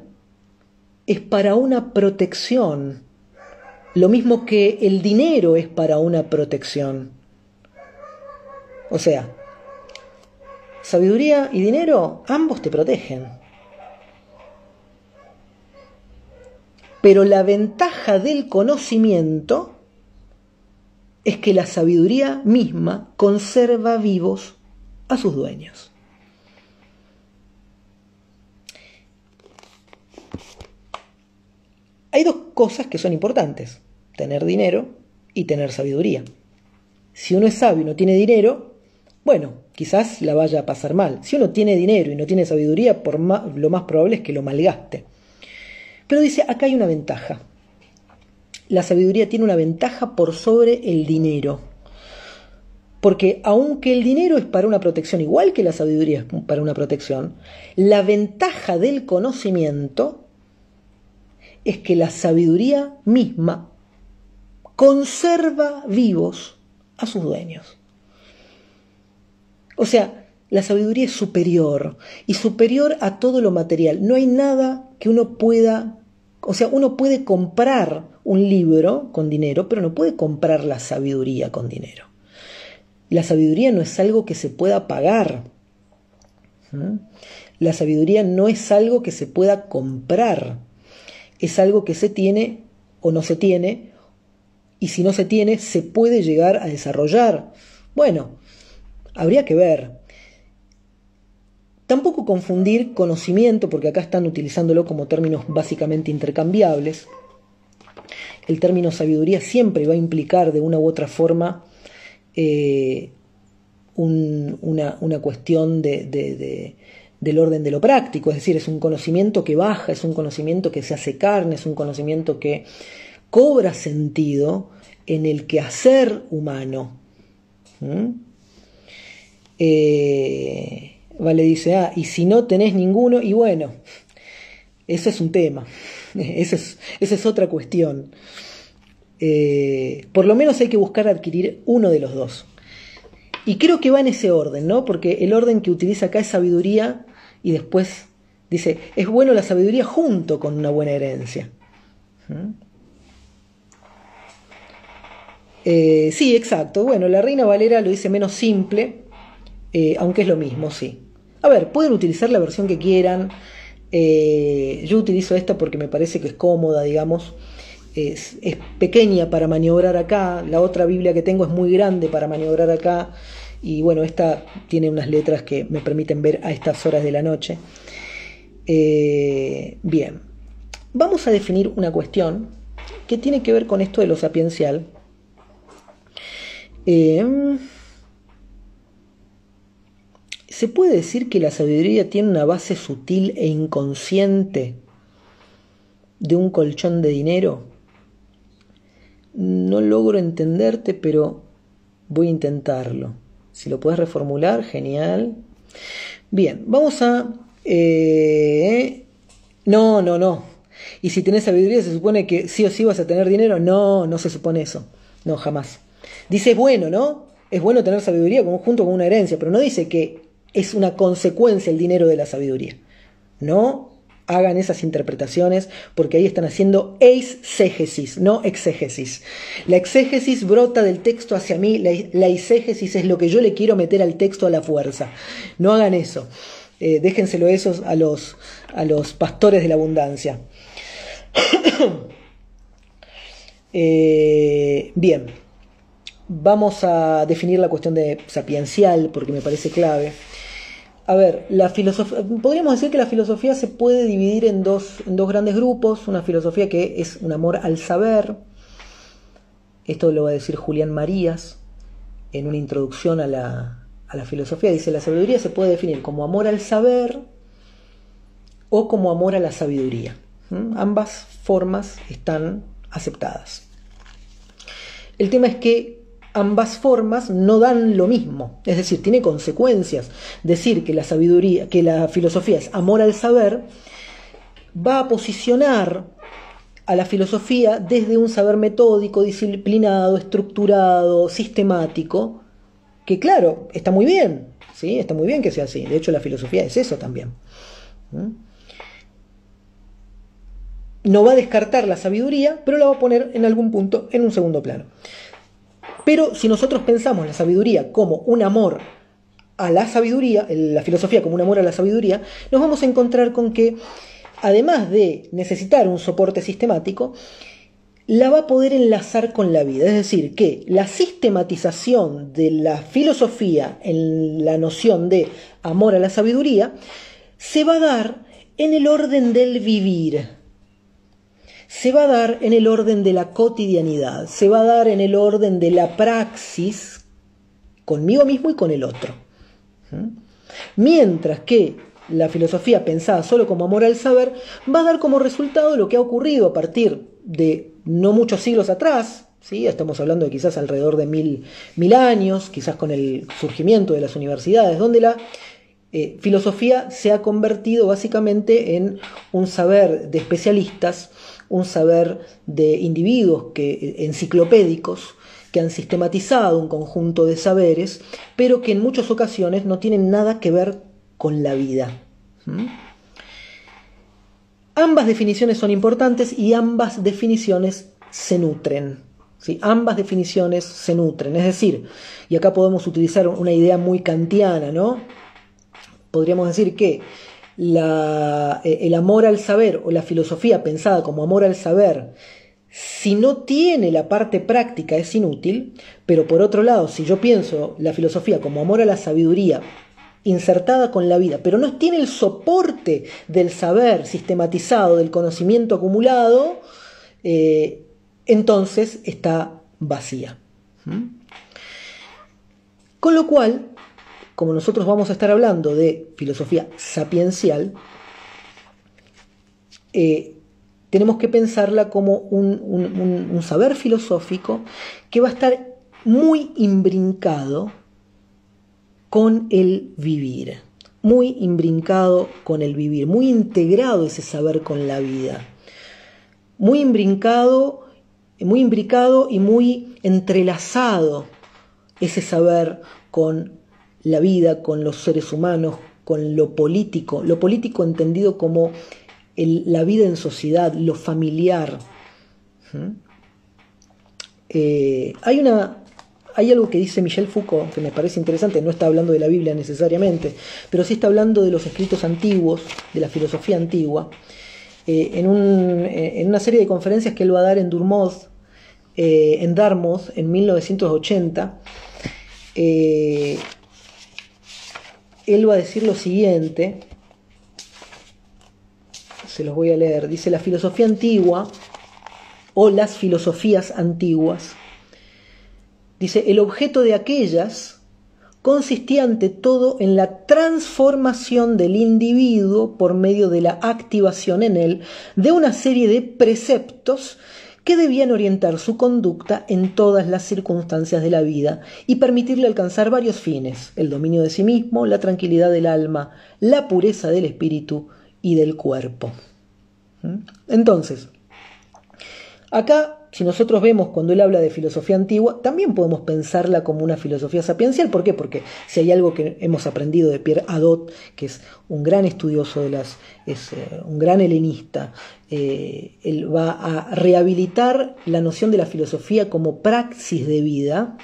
es para una protección, lo mismo que el dinero es para una protección. O sea, sabiduría y dinero, ambos te protegen. Pero la ventaja del conocimiento es que la sabiduría misma conserva vivos a sus dueños. Hay dos cosas que son importantes, tener dinero y tener sabiduría. Si uno es sabio y no tiene dinero, bueno, quizás la vaya a pasar mal. Si uno tiene dinero y no tiene sabiduría, lo más probable es que lo malgaste. Pero dice, acá hay una ventaja. La sabiduría tiene una ventaja por sobre el dinero. Porque aunque el dinero es para una protección, igual que la sabiduría es para una protección, la ventaja del conocimiento es que la sabiduría misma conserva vivos a sus dueños. O sea, la sabiduría es superior y superior a todo lo material. No hay nada que uno pueda O sea, uno puede comprar un libro con dinero, pero no puede comprar la sabiduría con dinero. La sabiduría no es algo que se pueda pagar. La sabiduría no es algo que se pueda comprar. Es algo que se tiene o no se tiene, y si no se tiene, se puede llegar a desarrollar. Bueno, habría que ver. Tampoco confundir conocimiento, porque acá están utilizándolo como términos básicamente intercambiables. El término sabiduría siempre va a implicar de una u otra forma una cuestión del orden de lo práctico, es decir, es un conocimiento que baja, es un conocimiento que se hace carne, es un conocimiento que cobra sentido en el quehacer humano. Vale, dice, y si no tenés ninguno, y bueno, ese es un tema, esa es otra cuestión. Por lo menos hay que buscar adquirir uno de los dos. Y creo que va en ese orden, ¿no? Porque el orden que utiliza acá es sabiduría, y después dice, es bueno la sabiduría junto con una buena herencia. Sí, exacto. Bueno, la Reina Valera lo dice menos simple, aunque es lo mismo, sí. A ver, pueden utilizar la versión que quieran. Yo utilizo esta porque me parece que es cómoda, digamos. Es pequeña para maniobrar acá. La otra Biblia que tengo es muy grande para maniobrar acá. Y bueno, esta tiene unas letras que me permiten ver a estas horas de la noche. Bien, vamos a definir una cuestión que tiene que ver con esto de lo sapiencial. ¿Se puede decir que la sabiduría tiene una base sutil e inconsciente de un colchón de dinero? No logro entenderte, pero voy a intentarlo. Si lo puedes reformular, genial. Bien, vamos a... No. Y si tenés sabiduría, ¿se supone que sí o sí vas a tener dinero? No se supone eso. No, jamás. Dice, es bueno, ¿no? Es bueno tener sabiduría junto con una herencia, pero no dice que es una consecuencia el dinero de la sabiduría. No hagan esas interpretaciones, porque ahí están haciendo eisegesis, no exégesis. La exégesis brota del texto hacia mí, la eisegesis es lo que yo le quiero meter al texto a la fuerza. No hagan eso. Déjenselo esos a los pastores de la abundancia. Bien, vamos a definir la cuestión de sapiencial, porque me parece clave. A ver, la filosofía, podríamos decir que la filosofía se puede dividir en dos grandes grupos. Una filosofía que es un amor al saber. Esto lo va a decir Julián Marías en una introducción a la filosofía. Dice, la sabiduría se puede definir como amor al saber o como amor a la sabiduría. Ambas formas están aceptadas. El tema es que ambas formas no dan lo mismo, es decir, tiene consecuencias. Decir que la sabiduría, que la filosofía es amor al saber, va a posicionar a la filosofía desde un saber metódico, disciplinado, estructurado, sistemático, que claro, está muy bien, ¿sí? Está muy bien que sea así. De hecho, la filosofía es eso también. No va a descartar la sabiduría, pero la va a poner en algún punto en un segundo plano. Pero si nosotros pensamos la sabiduría como un amor a la sabiduría, la filosofía como un amor a la sabiduría, nos vamos a encontrar con que, además de necesitar un soporte sistemático, la va a poder enlazar con la vida. Es decir, que la sistematización de la filosofía en la noción de amor a la sabiduría se va a dar en el orden del vivir. Se va a dar en el orden de la cotidianidad, se va a dar en el orden de la praxis conmigo mismo y con el otro. Mientras que la filosofía pensada solo como amor al saber va a dar como resultado lo que ha ocurrido a partir de no muchos siglos atrás, ¿sí? Estamos hablando de quizás alrededor de mil años, quizás con el surgimiento de las universidades, donde la filosofía se ha convertido básicamente en un saber de especialistas, un saber de individuos enciclopédicos que han sistematizado un conjunto de saberes, pero que en muchas ocasiones no tienen nada que ver con la vida. Ambas definiciones son importantes y ambas definiciones se nutren. ¿Sí? Ambas definiciones se nutren. Es decir, y acá podemos utilizar una idea muy kantiana, ¿no? Podríamos decir que el amor al saber o la filosofía pensada como amor al saber, si no tiene la parte práctica es inútil, pero por otro lado, si yo pienso la filosofía como amor a la sabiduría insertada con la vida, pero no tiene el soporte del saber sistematizado, del conocimiento acumulado, entonces está vacía. Con lo cual, como nosotros vamos a estar hablando de filosofía sapiencial, tenemos que pensarla como un saber filosófico que va a estar muy imbrincado con el vivir, muy imbrincado con el vivir, muy integrado ese saber con la vida, muy imbricado y muy entrelazado ese saber con la vida, con los seres humanos, con lo político entendido como la vida en sociedad, lo familiar. Hay algo que dice Michel Foucault que me parece interesante, no está hablando de la Biblia necesariamente, pero sí está hablando de los escritos antiguos, de la filosofía antigua, en una serie de conferencias que él va a dar en Dartmouth en 1980. Él va a decir lo siguiente, se los voy a leer. Dice: la filosofía antigua o las filosofías antiguas, dice, el objeto de aquellas consistía ante todo en la transformación del individuo por medio de la activación en él de una serie de preceptos que debían orientar su conducta en todas las circunstancias de la vida y permitirle alcanzar varios fines: el dominio de sí mismo, la tranquilidad del alma, la pureza del espíritu y del cuerpo. Entonces, acá, si nosotros vemos cuando él habla de filosofía antigua, también podemos pensarla como una filosofía sapiencial. ¿Por qué? Porque si hay algo que hemos aprendido de Pierre Hadot, que es un gran estudioso es un gran helenista, él va a rehabilitar la noción de la filosofía como praxis de vida.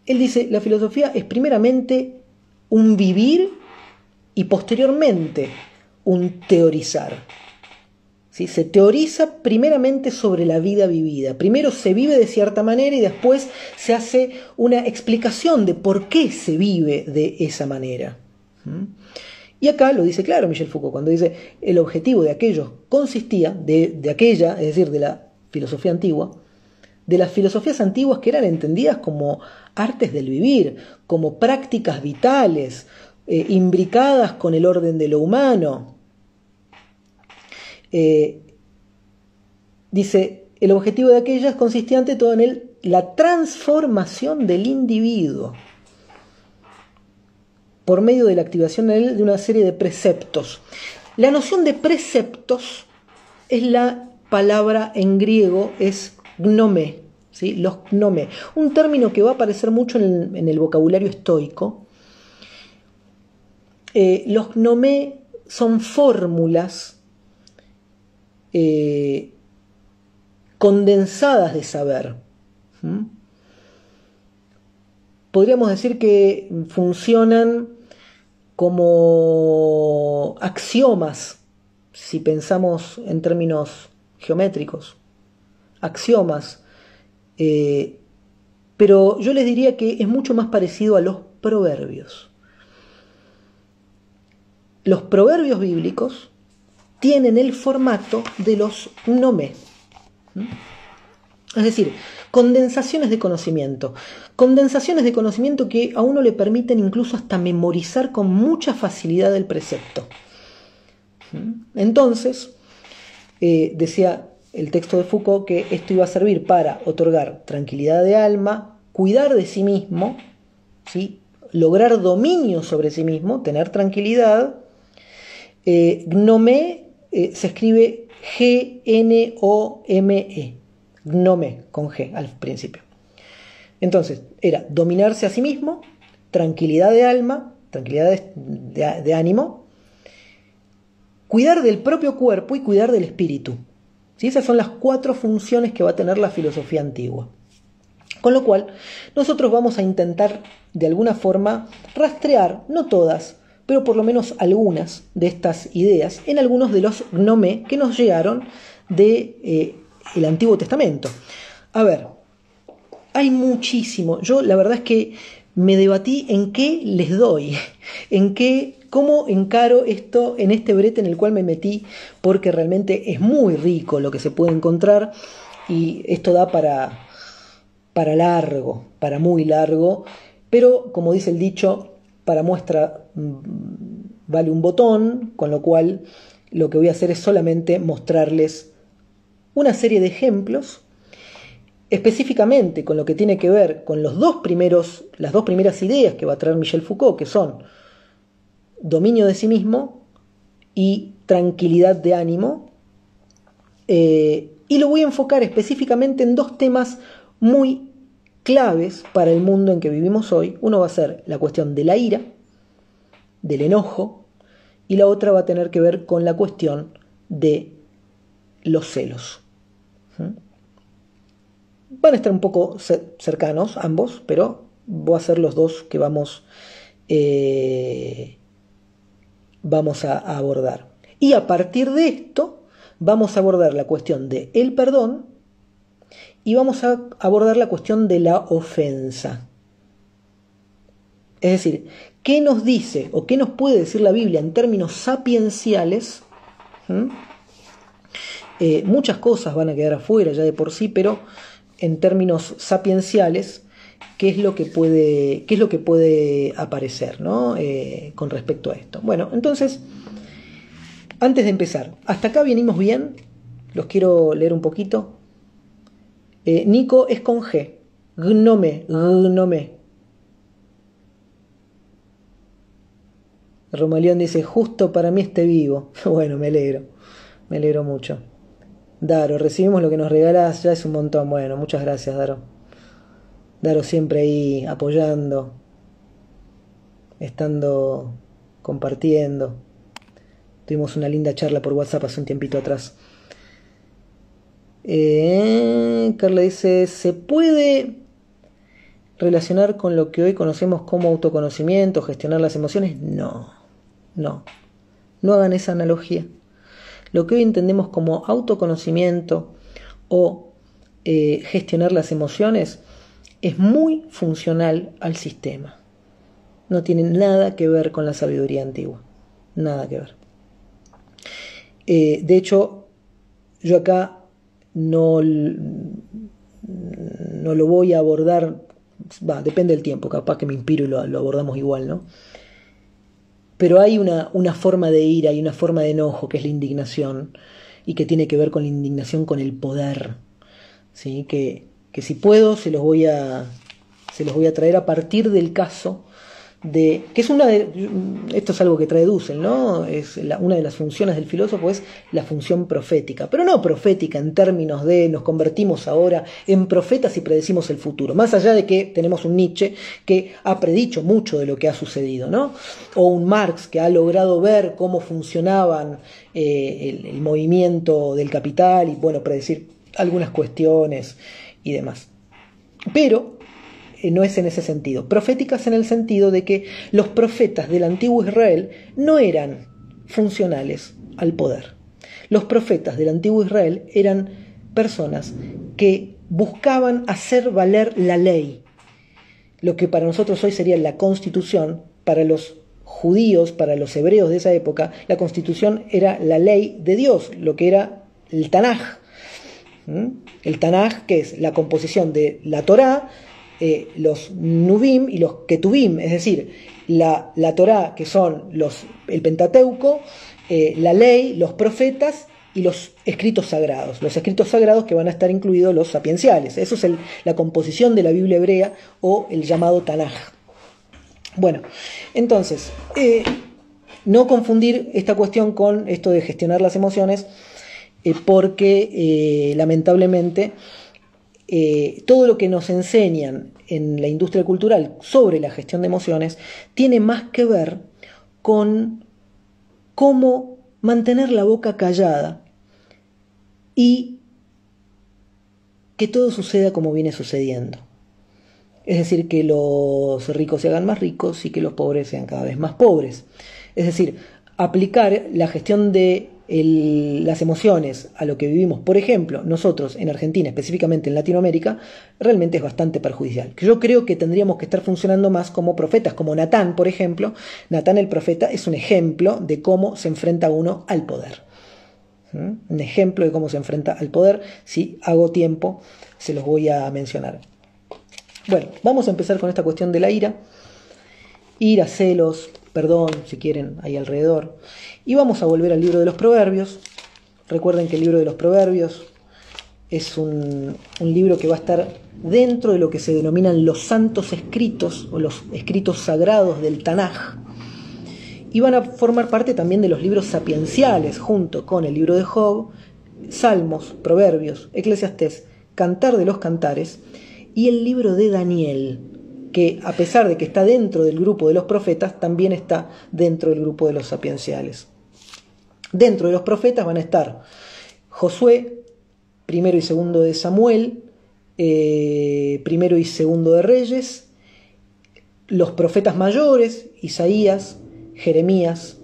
Él dice, la filosofía es primeramente un vivir y posteriormente un teorizar. ¿Sí? Se teoriza primeramente sobre la vida vivida. Primero se vive de cierta manera y después se hace una explicación de por qué se vive de esa manera. Y acá lo dice claro Michel Foucault cuando dice: el objetivo de aquellos consistía, de aquella, es decir, de la filosofía antigua, de las filosofías antiguas que eran entendidas como artes del vivir, como prácticas vitales, imbricadas con el orden de lo humano. Dice, el objetivo de aquellas consistía ante todo en la transformación del individuo por medio de la activación en él de una serie de preceptos. La noción de preceptos es la palabra en griego, es gnome, ¿sí? Los gnome, un término que va a aparecer mucho en el vocabulario estoico. Los gnome son fórmulas condensadas de saber. Podríamos decir que funcionan como axiomas, si pensamos en términos geométricos, axiomas, pero yo les diría que es mucho más parecido a los proverbios. Los proverbios bíblicos tienen el formato de los gnome, es decir, condensaciones de conocimiento que a uno le permiten incluso hasta memorizar con mucha facilidad el precepto. Entonces, decía el texto de Foucault que esto iba a servir para otorgar tranquilidad de alma, cuidar de sí mismo, ¿sí? Lograr dominio sobre sí mismo, tener tranquilidad. Gnome se escribe G-N-O-M-E, gnome, con G al principio. Entonces, era dominarse a sí mismo, tranquilidad de alma, tranquilidad de ánimo, cuidar del propio cuerpo y cuidar del espíritu. ¿Sí? Esas son las 4 funciones que va a tener la filosofía antigua. Con lo cual, nosotros vamos a intentar de alguna forma rastrear, no todas, pero por lo menos algunas de estas ideas en algunos de los gnomé que nos llegaron de el Antiguo Testamento. A ver, hay muchísimo. Yo la verdad es que me debatí en qué les doy, cómo encaro esto en este brete en el cual me metí, porque realmente es muy rico lo que se puede encontrar y esto da para largo, para muy largo, pero como dice el dicho, para muestra vale un botón, con lo cual lo que voy a hacer es solamente mostrarles una serie de ejemplos, específicamente con lo que tiene que ver con las dos primeras ideas que va a traer Michel Foucault, que son dominio de sí mismo y tranquilidad de ánimo, y lo voy a enfocar específicamente en 2 temas muy claves para el mundo en que vivimos hoy. Uno va a ser la cuestión de la ira, del enojo, y la otra va a tener que ver con la cuestión de los celos. Van a estar un poco cercanos ambos, pero voy a hacer los 2 que vamos a abordar. Y a partir de esto vamos a abordar la cuestión de el perdón y vamos a abordar la cuestión de la ofensa. Es decir, ¿qué nos dice o qué nos puede decir la Biblia en términos sapienciales? Muchas cosas van a quedar afuera ya de por sí, pero en términos sapienciales, ¿qué es lo que puede aparecer, ¿no? Con respecto a esto? Bueno, entonces, antes de empezar, ¿hasta acá venimos bien? Los quiero leer un poquito. Nico es con G. Gnome. Romaleón dice, justo para mí esté vivo. Bueno, me alegro mucho. Daro, recibimos lo que nos regalas, ya es un montón. Bueno, muchas gracias, Daro. Daro siempre ahí apoyando, estando compartiendo. Tuvimos una linda charla por WhatsApp hace un tiempito atrás. Carla dice, ¿se puede relacionar con lo que hoy conocemos como autoconocimiento, gestionar las emociones? No hagan esa analogía. Lo que hoy entendemos como autoconocimiento o gestionar las emociones es muy funcional al sistema. No tiene nada que ver con la sabiduría antigua. Nada que ver. De hecho, yo acá no lo voy a abordar, depende del tiempo, capaz que me inspiro y lo abordamos igual, ¿no? Pero hay una forma de ira y una forma de enojo que es la indignación y que tiene que ver con la indignación con el poder, ¿sí? Que si puedo se los voy a traer a partir del caso de que es esto es algo que trae Dussel, ¿no? Una de las funciones del filósofo es la función profética, pero no profética en términos de nos convertimos ahora en profetas y predecimos el futuro, más allá de que tenemos un Nietzsche que ha predicho mucho de lo que ha sucedido, ¿no? O un Marx que ha logrado ver cómo funcionaban el movimiento del capital y bueno, predecir algunas cuestiones y demás. Pero no es en ese sentido. Proféticas en el sentido de que los profetas del antiguo Israel no eran funcionales al poder. Los profetas del antiguo Israel eran personas que buscaban hacer valer la ley. Lo que para nosotros hoy sería la Constitución, para los judíos, para los hebreos de esa época, la Constitución era la ley de Dios, lo que era el Tanaj. El Tanaj, que es la composición de la Torá, los Nubim y los Ketubim, es decir, la Torá, que son el Pentateuco, la ley, los profetas y los escritos sagrados. Los escritos sagrados que van a estar incluidos los sapienciales. Eso es la composición de la Biblia hebrea o el llamado Tanaj. Bueno, entonces, no confundir esta cuestión con esto de gestionar las emociones, porque lamentablemente todo lo que nos enseñan en la industria cultural sobre la gestión de emociones tiene más que ver con cómo mantener la boca callada y que todo suceda como viene sucediendo. Es decir, que los ricos se hagan más ricos y que los pobres sean cada vez más pobres. Es decir, aplicar la gestión de las emociones a lo que vivimos, por ejemplo, nosotros en Argentina, específicamente en Latinoamérica, realmente es bastante perjudicial. Yo creo que tendríamos que estar funcionando más como profetas, como Natán, por ejemplo. Natán el profeta es un ejemplo de cómo se enfrenta uno al poder. Un ejemplo de cómo se enfrenta al poder. Si hago tiempo, se los voy a mencionar. Bueno, vamos a empezar con esta cuestión de la ira. Ira, celos, perdón, si quieren, ahí alrededor. Y vamos a volver al libro de los Proverbios. Recuerden que el libro de los Proverbios es un libro que va a estar dentro de lo que se denominan los santos escritos o los escritos sagrados del Tanaj. Y van a formar parte también de los libros sapienciales, junto con el libro de Job, Salmos, Proverbios, Eclesiastés, Cantar de los Cantares y el libro de Daniel, que a pesar de que está dentro del grupo de los profetas, también está dentro del grupo de los sapienciales. Dentro de los profetas van a estar Josué, primero y segundo de Samuel, primero y segundo de Reyes, los profetas mayores, Isaías, Jeremías,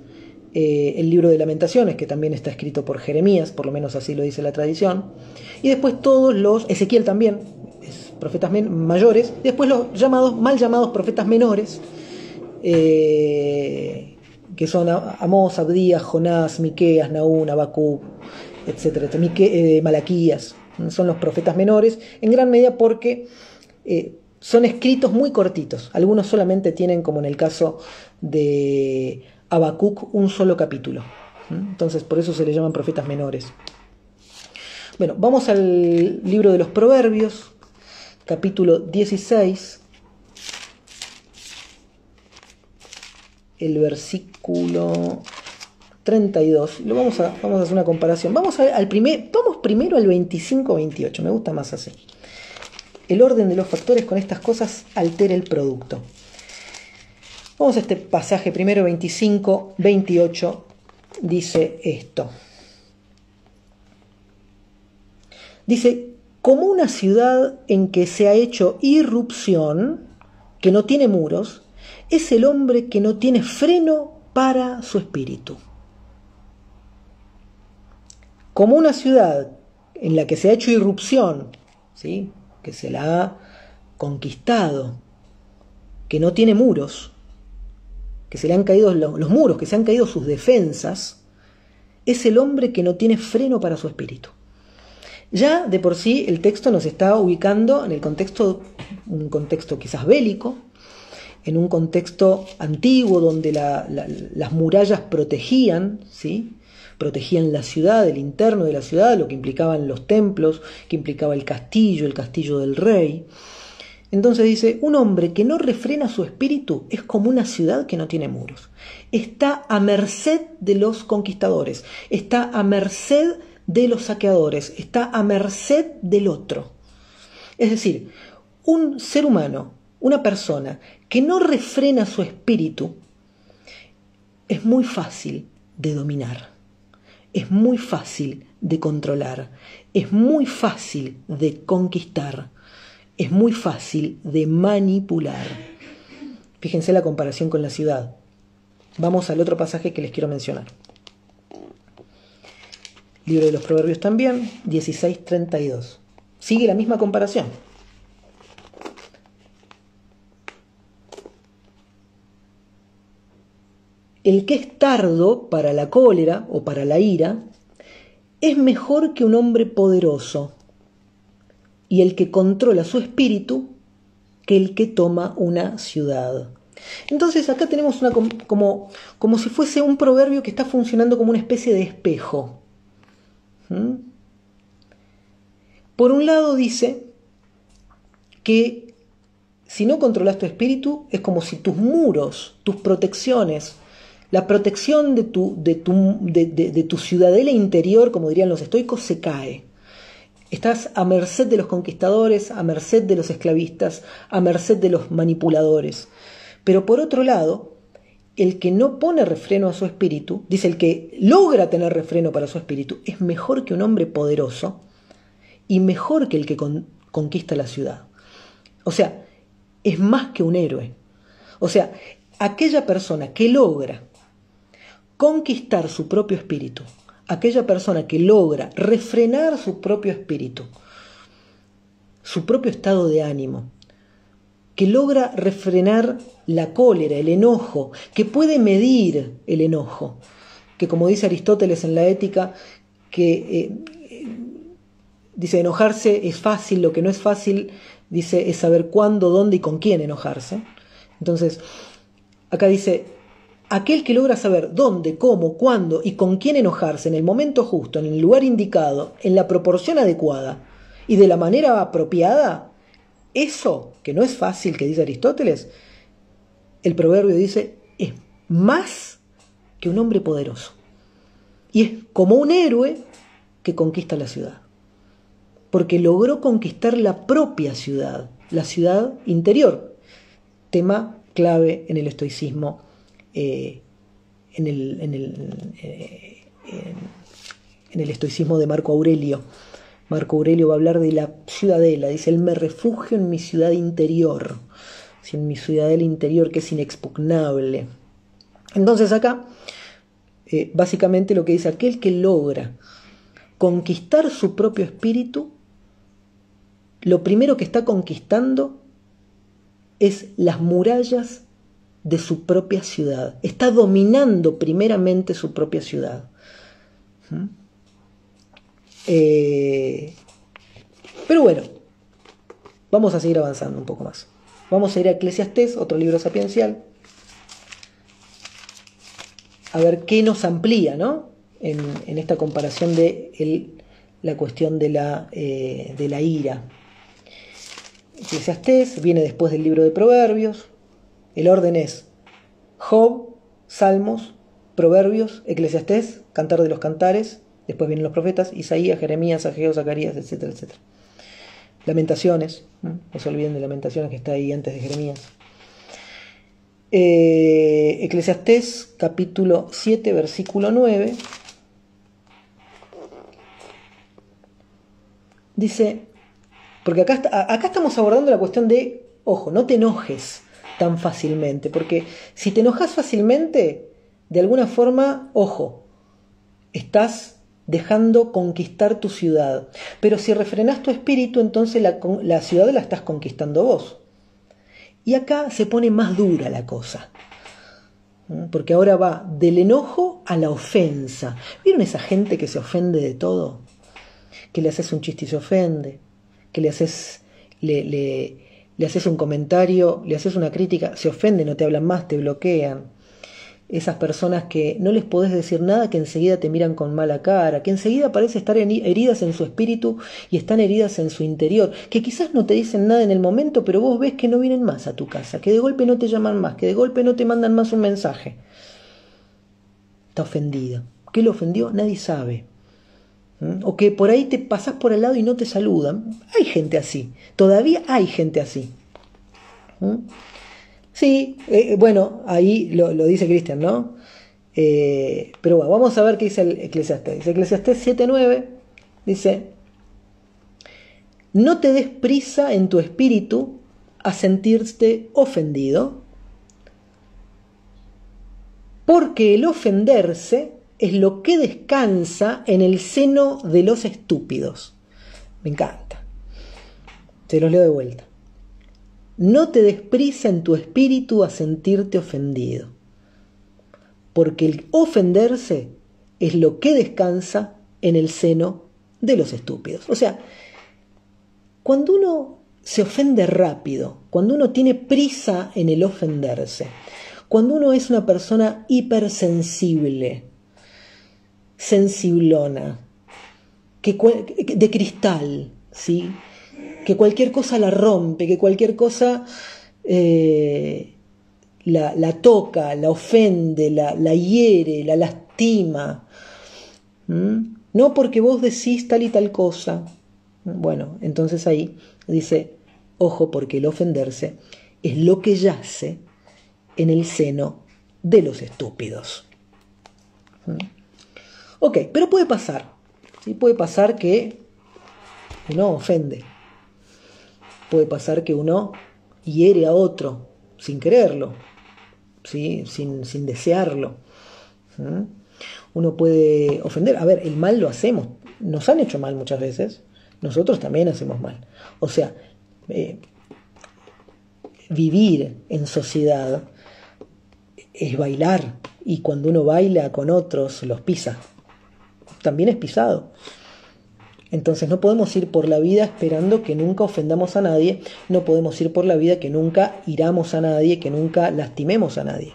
el libro de Lamentaciones, que también está escrito por Jeremías, por lo menos así lo dice la tradición, y después todos los, Ezequiel también, profetas mayores, después los mal llamados profetas menores, que son Amós, Abdías, Jonás, Miqueas, Nahum, Habacuc, etc. Malaquías, son los profetas menores, en gran medida porque son escritos muy cortitos. Algunos solamente tienen, como en el caso de Habacuc, un solo capítulo. Entonces, por eso se le llaman profetas menores. Bueno, vamos al libro de los Proverbios, capítulo 16, el versículo 32. Vamos a hacer una comparación. Vamos primero al 25-28. Me gusta más así. El orden de los factores con estas cosas altera el producto. Vamos a este pasaje primero, 25-28. Dice esto. Dice: como una ciudad en que se ha hecho irrupción, que no tiene muros, es el hombre que no tiene freno para su espíritu. Como una ciudad en la que se ha hecho irrupción, ¿sí?, que se la ha conquistado, que no tiene muros, que se le han caído los muros, que se han caído sus defensas, es el hombre que no tiene freno para su espíritu. Ya de por sí el texto nos está ubicando en el contexto, un contexto quizás bélico, en un contexto antiguo donde las murallas protegían, ¿sí?, protegían la ciudad, el interno de la ciudad, lo que implicaban los templos, que implicaba el castillo del rey. Entonces dice: un hombre que no refrena su espíritu es como una ciudad que no tiene muros. Está a merced de los conquistadores, está a merced de los saqueadores, está a merced del otro. Es decir, un ser humano, una persona que no refrena su espíritu, es muy fácil de dominar, es muy fácil de controlar, es muy fácil de conquistar, es muy fácil de manipular. Fíjense la comparación con la ciudad. Vamos al otro pasaje que les quiero mencionar. Libro de los Proverbios también, 16:32. Sigue la misma comparación. El que es tardo para la cólera o para la ira es mejor que un hombre poderoso, y el que controla su espíritu que el que toma una ciudad. Entonces acá tenemos como si fuese un proverbio que está funcionando como una especie de espejo. Por un lado dice que si no controlas tu espíritu es como si tus muros, tus protecciones, la protección de tu ciudadela interior, como dirían los estoicos, se cae. Estás a merced de los conquistadores, a merced de los esclavistas, a merced de los manipuladores. Pero por otro lado, el que no pone refreno a su espíritu, dice, el que logra tener refreno para su espíritu, es mejor que un hombre poderoso y mejor que el que conquista la ciudad. O sea, es más que un héroe. O sea, aquella persona que logra conquistar su propio espíritu, aquella persona que logra refrenar su propio espíritu, su propio estado de ánimo, que logra refrenar la cólera, el enojo, que puede medir el enojo, que como dice Aristóteles en la Ética, que dice, enojarse es fácil, lo que no es fácil, dice, es saber cuándo, dónde y con quién enojarse. Entonces, acá dice, aquel que logra saber dónde, cómo, cuándo y con quién enojarse en el momento justo, en el lugar indicado, en la proporción adecuada y de la manera apropiada, eso, que no es fácil, que dice Aristóteles, el proverbio dice, es más que un hombre poderoso. Y es como un héroe que conquista la ciudad. Porque logró conquistar la propia ciudad, la ciudad interior. Tema clave en el estoicismo, en el estoicismo de Marco Aurelio. Marco Aurelio va a hablar de la ciudadela, dice, él me refugio en mi ciudad interior, en mi ciudadela interior que es inexpugnable. Entonces acá, básicamente lo que dice, aquel que logra conquistar su propio espíritu, lo primero que está conquistando es las murallas de su propia ciudad. Está dominando primeramente su propia ciudad. Pero bueno, vamos a seguir avanzando un poco más. Vamos a ir a Eclesiastés, otro libro sapiencial, a ver qué nos amplía, ¿no? En esta comparación de la cuestión de la ira. Eclesiastés viene después del libro de Proverbios. El orden es Job, Salmos, Proverbios, Eclesiastés, Cantar de los Cantares. Después vienen los profetas, Isaías, Jeremías, Ageo, Zacarías, etcétera, etcétera. Lamentaciones, no se olviden de Lamentaciones que está ahí antes de Jeremías. Eclesiastés, capítulo 7, versículo 9. Dice, porque acá estamos abordando la cuestión de, ojo, no te enojes tan fácilmente, porque si te enojas fácilmente, de alguna forma, ojo, estás dejando conquistar tu ciudad. Pero si refrenás tu espíritu, entonces la ciudad la estás conquistando vos. Y acá se pone más dura la cosa, porque ahora va del enojo a la ofensa. ¿Vieron esa gente que se ofende de todo? Que le haces un chiste y se ofende, que le haces un comentario, le haces una crítica, se ofende, no te hablan más, te bloquean. Esas personas que no les podés decir nada, que enseguida te miran con mala cara, que enseguida parece estar heridas en su espíritu y están heridas en su interior, que quizás no te dicen nada en el momento, pero vos ves que no vienen más a tu casa, que de golpe no te llaman más, que de golpe no te mandan más un mensaje. Está ofendido. ¿Qué lo ofendió? Nadie sabe. O que por ahí te pasás por al lado y no te saludan. Hay gente así, todavía hay gente así. Sí, bueno, ahí lo dice Cristian, ¿no? Pero bueno, vamos a ver qué dice el Eclesiastés. Dice Eclesiastés 7:9, dice, no te des prisa en tu espíritu a sentirte ofendido, porque el ofenderse es lo que descansa en el seno de los estúpidos. Me encanta. Se los leo de vuelta. No te des prisa en tu espíritu a sentirte ofendido, porque el ofenderse es lo que descansa en el seno de los estúpidos. O sea, cuando uno se ofende rápido, cuando uno tiene prisa en el ofenderse, cuando uno es una persona hipersensible, sensiblona, de cristal, ¿sí? Que cualquier cosa la rompe, que cualquier cosa la toca, la ofende, la hiere, la lastima. No porque vos decís tal y tal cosa. Bueno, entonces ahí dice, ojo, porque el ofenderse es lo que yace en el seno de los estúpidos. Ok, pero puede pasar. ¿Sí? Puede pasar que uno ofende. Puede pasar que uno hiere a otro sin quererlo, ¿sí? sin desearlo. Uno puede ofender. A ver, el mal lo hacemos. Nos han hecho mal muchas veces. Nosotros también hacemos mal. O sea, vivir en sociedad es bailar. Y cuando uno baila con otros, los pisa. También es pisado. Entonces no podemos ir por la vida esperando que nunca ofendamos a nadie. No podemos ir por la vida que nunca hiramos a nadie, que nunca lastimemos a nadie.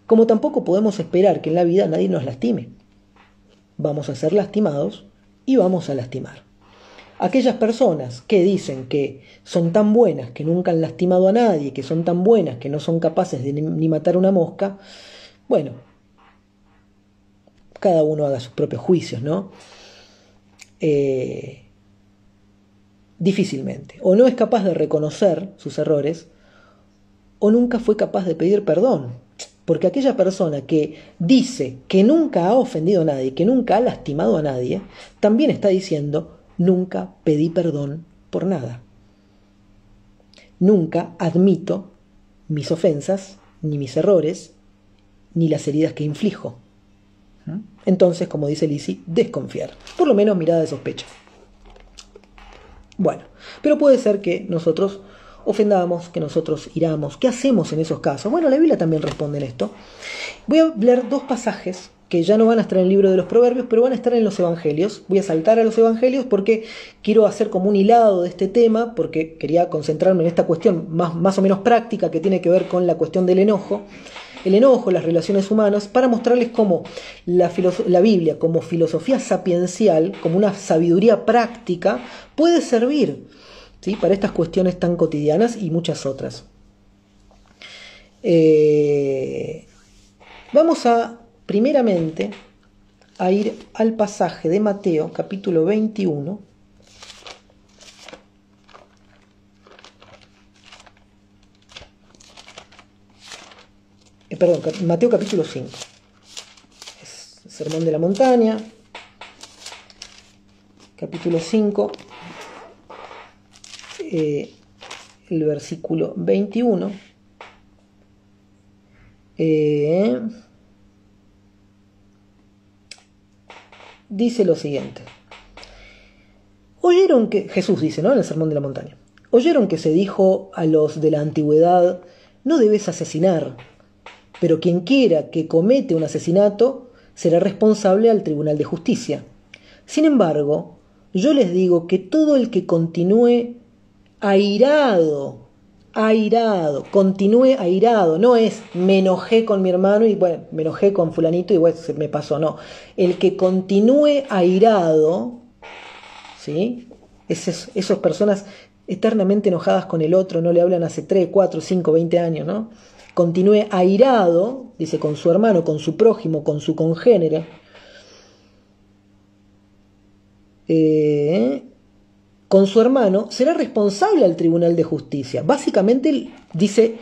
Como tampoco podemos esperar que en la vida nadie nos lastime. Vamos a ser lastimados y vamos a lastimar. Aquellas personas que dicen que son tan buenas que nunca han lastimado a nadie, que son tan buenas que no son capaces de ni matar una mosca, bueno, cada uno haga sus propios juicios, ¿no? Difícilmente. O no es capaz de reconocer sus errores, o nunca fue capaz de pedir perdón. Porque aquella persona que dice que nunca ha ofendido a nadie, que nunca ha lastimado a nadie, también está diciendo: nunca pedí perdón por nada. Nunca admito mis ofensas, ni mis errores, ni las heridas que inflijo. Entonces, como dice Lisi, desconfiar. Por lo menos mirada de sospecha. Bueno, pero puede ser que nosotros ofendamos, que nosotros hiramos. ¿Qué hacemos en esos casos? Bueno, la Biblia también responde en esto. Voy a leer dos pasajes que ya no van a estar en el libro de los Proverbios, pero van a estar en los Evangelios. Voy a saltar a los Evangelios porque quiero hacer como un hilado de este tema, porque quería concentrarme en esta cuestión más o menos práctica que tiene que ver con la cuestión del enojo. El enojo, las relaciones humanas, para mostrarles cómo la Biblia, como filosofía sapiencial, como una sabiduría práctica, puede servir, ¿sí?, para estas cuestiones tan cotidianas y muchas otras. Vamos primeramente a ir al pasaje de Mateo, capítulo 21. Mateo capítulo 5. Es el Sermón de la Montaña. Capítulo 5. El versículo 21. Dice lo siguiente. Oyeron que, Jesús dice, ¿no?, en el Sermón de la Montaña, oyeron que se dijo a los de la antigüedad: no debes asesinar, pero quien quiera que comete un asesinato será responsable al tribunal de justicia. Sin embargo, yo les digo que todo el que continúe airado, continúe airado, no es me enojé con mi hermano y bueno, me enojé con fulanito y bueno, se me pasó, no. El que continúe airado, ¿sí?, esas personas eternamente enojadas con el otro, no le hablan hace 3, 4, 5, 20 años, ¿no? Continúe airado, dice, con su hermano, con su prójimo, con su congénere, con su hermano, será responsable al tribunal de justicia. Básicamente dice,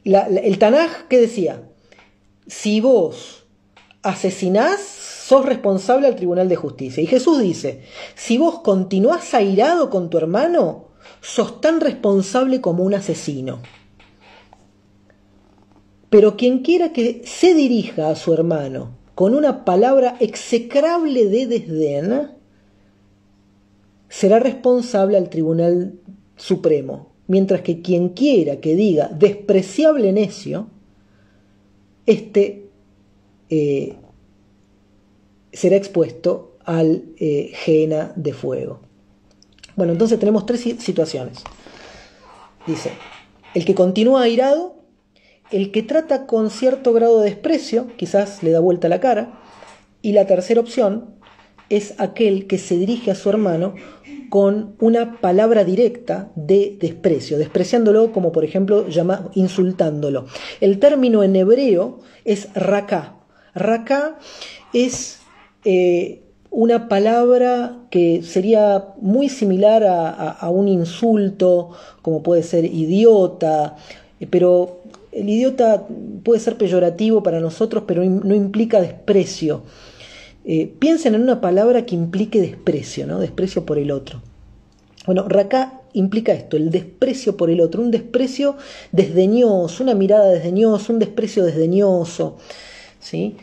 el Tanaj, ¿qué decía? Si vos asesinás, sos responsable al tribunal de justicia. Y Jesús dice, si vos continuás airado con tu hermano, sos tan responsable como un asesino. Pero quien quiera que se dirija a su hermano con una palabra execrable de desdén, será responsable al Tribunal Supremo. Mientras que quien quiera que diga despreciable necio, será expuesto al Gehenna de fuego. Bueno, entonces tenemos tres situaciones. Dice, el que continúa airado, el que trata con cierto grado de desprecio, quizás le da vuelta la cara, y la tercera opción es aquel que se dirige a su hermano con una palabra directa de desprecio, despreciándolo, como por ejemplo insultándolo. El término en hebreo es raká. Raká es una palabra que sería muy similar a un insulto, como puede ser idiota, pero el idiota puede ser peyorativo para nosotros, pero no implica desprecio. Piensen en una palabra que implique desprecio, ¿no? Desprecio por el otro. Bueno, raká implica esto, el desprecio por el otro, un desprecio desdeñoso, una mirada desdeñosa, un desprecio desdeñoso, ¿sí?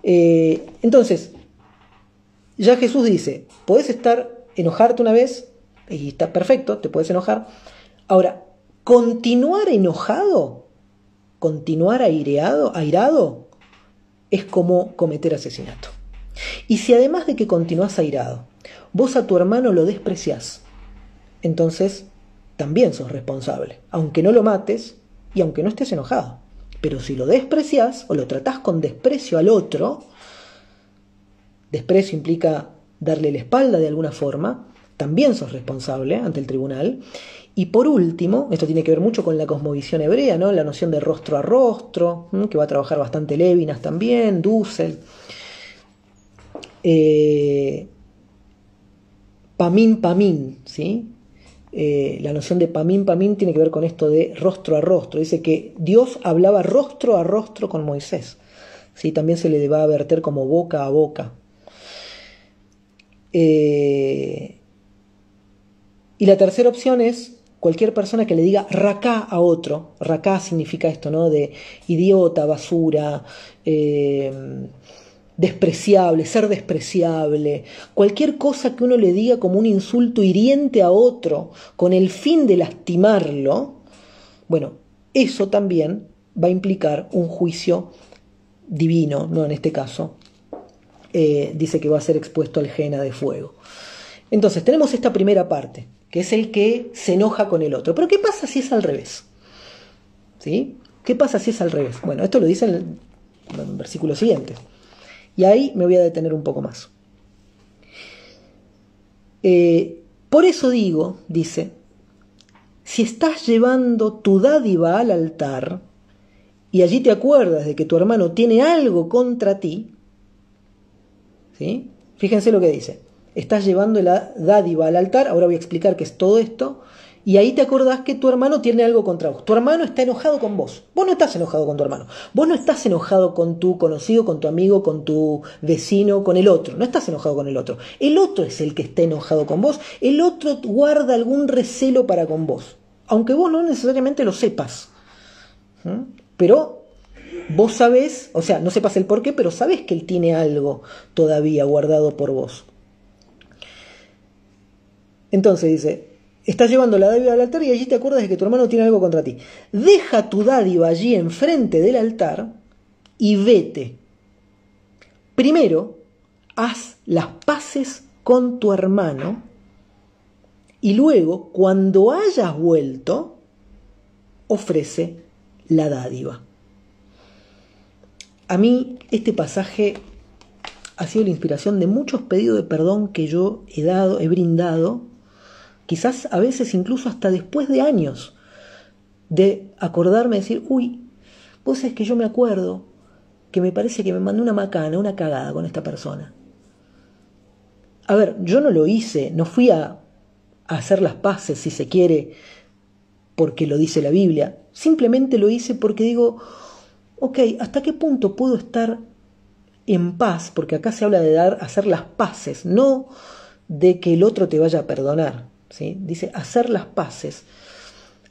Entonces, ya Jesús dice, podés enojarte una vez, y está perfecto, te puedes enojar. Ahora, continuar enojado, continuar airado, es como cometer asesinato. Y si además de que continuás airado, vos a tu hermano lo despreciás, entonces también sos responsable, aunque no lo mates y aunque no estés enojado. Pero si lo despreciás o lo tratás con desprecio al otro, desprecio implica darle la espalda de alguna forma, también sos responsable ante el tribunal. Y por último, esto tiene que ver mucho con la cosmovisión hebrea, ¿no? La noción de rostro a rostro, que va a trabajar bastante Lévinas también, Dussel. Pamín, ¿sí? La noción de pamín tiene que ver con esto de rostro a rostro. Dice que Dios hablaba rostro a rostro con Moisés, ¿sí? También se le va a verter como boca a boca. Y la tercera opción es cualquier persona que le diga raká a otro. Raká significa esto, ¿no? De idiota, basura, despreciable, ser despreciable, cualquier cosa que uno le diga como un insulto hiriente a otro con el fin de lastimarlo, bueno, eso también va a implicar un juicio divino, no en este caso, dice que va a ser expuesto al Gehenna de fuego. Entonces tenemos esta primera parte, que es el que se enoja con el otro. Pero ¿qué pasa si es al revés? ¿Sí? ¿Qué pasa si es al revés? Bueno, esto lo dice en el versículo siguiente. Y ahí me voy a detener un poco más. Por eso digo, dice, si estás llevando tu dádiva al altar y allí te acuerdas de que tu hermano tiene algo contra ti, ¿sí? Fíjense lo que dice. Estás llevando la dádiva al altar, ahora voy a explicar qué es todo esto, y ahí te acordás que tu hermano tiene algo contra vos. Tu hermano está enojado con vos. Vos no estás enojado con tu hermano. Vos no estás enojado con tu conocido, con tu amigo, con tu vecino, con el otro. No estás enojado con el otro. El otro es el que está enojado con vos. El otro guarda algún recelo para con vos. Aunque vos no necesariamente lo sepas. Pero vos sabés, o sea, no sepas el porqué, pero sabés que él tiene algo todavía guardado por vos. Entonces dice, estás llevando la dádiva al altar y allí te acuerdas de que tu hermano tiene algo contra ti. Deja tu dádiva allí enfrente del altar y vete. Primero, haz las paces con tu hermano y luego, cuando hayas vuelto, ofrece la dádiva. A mí este pasaje ha sido la inspiración de muchos pedidos de perdón que yo he brindado, quizás a veces incluso hasta después de años, de acordarme, decir, uy, vos sabés que yo me acuerdo que me parece que me mandé una macana, una cagada con esta persona. A ver, yo no lo hice, no fui a hacer las paces, si se quiere, porque lo dice la Biblia. Simplemente lo hice porque digo, ok, ¿hasta qué punto puedo estar en paz? Porque acá se habla de hacer las paces, no de que el otro te vaya a perdonar, ¿sí? Dice hacer las paces.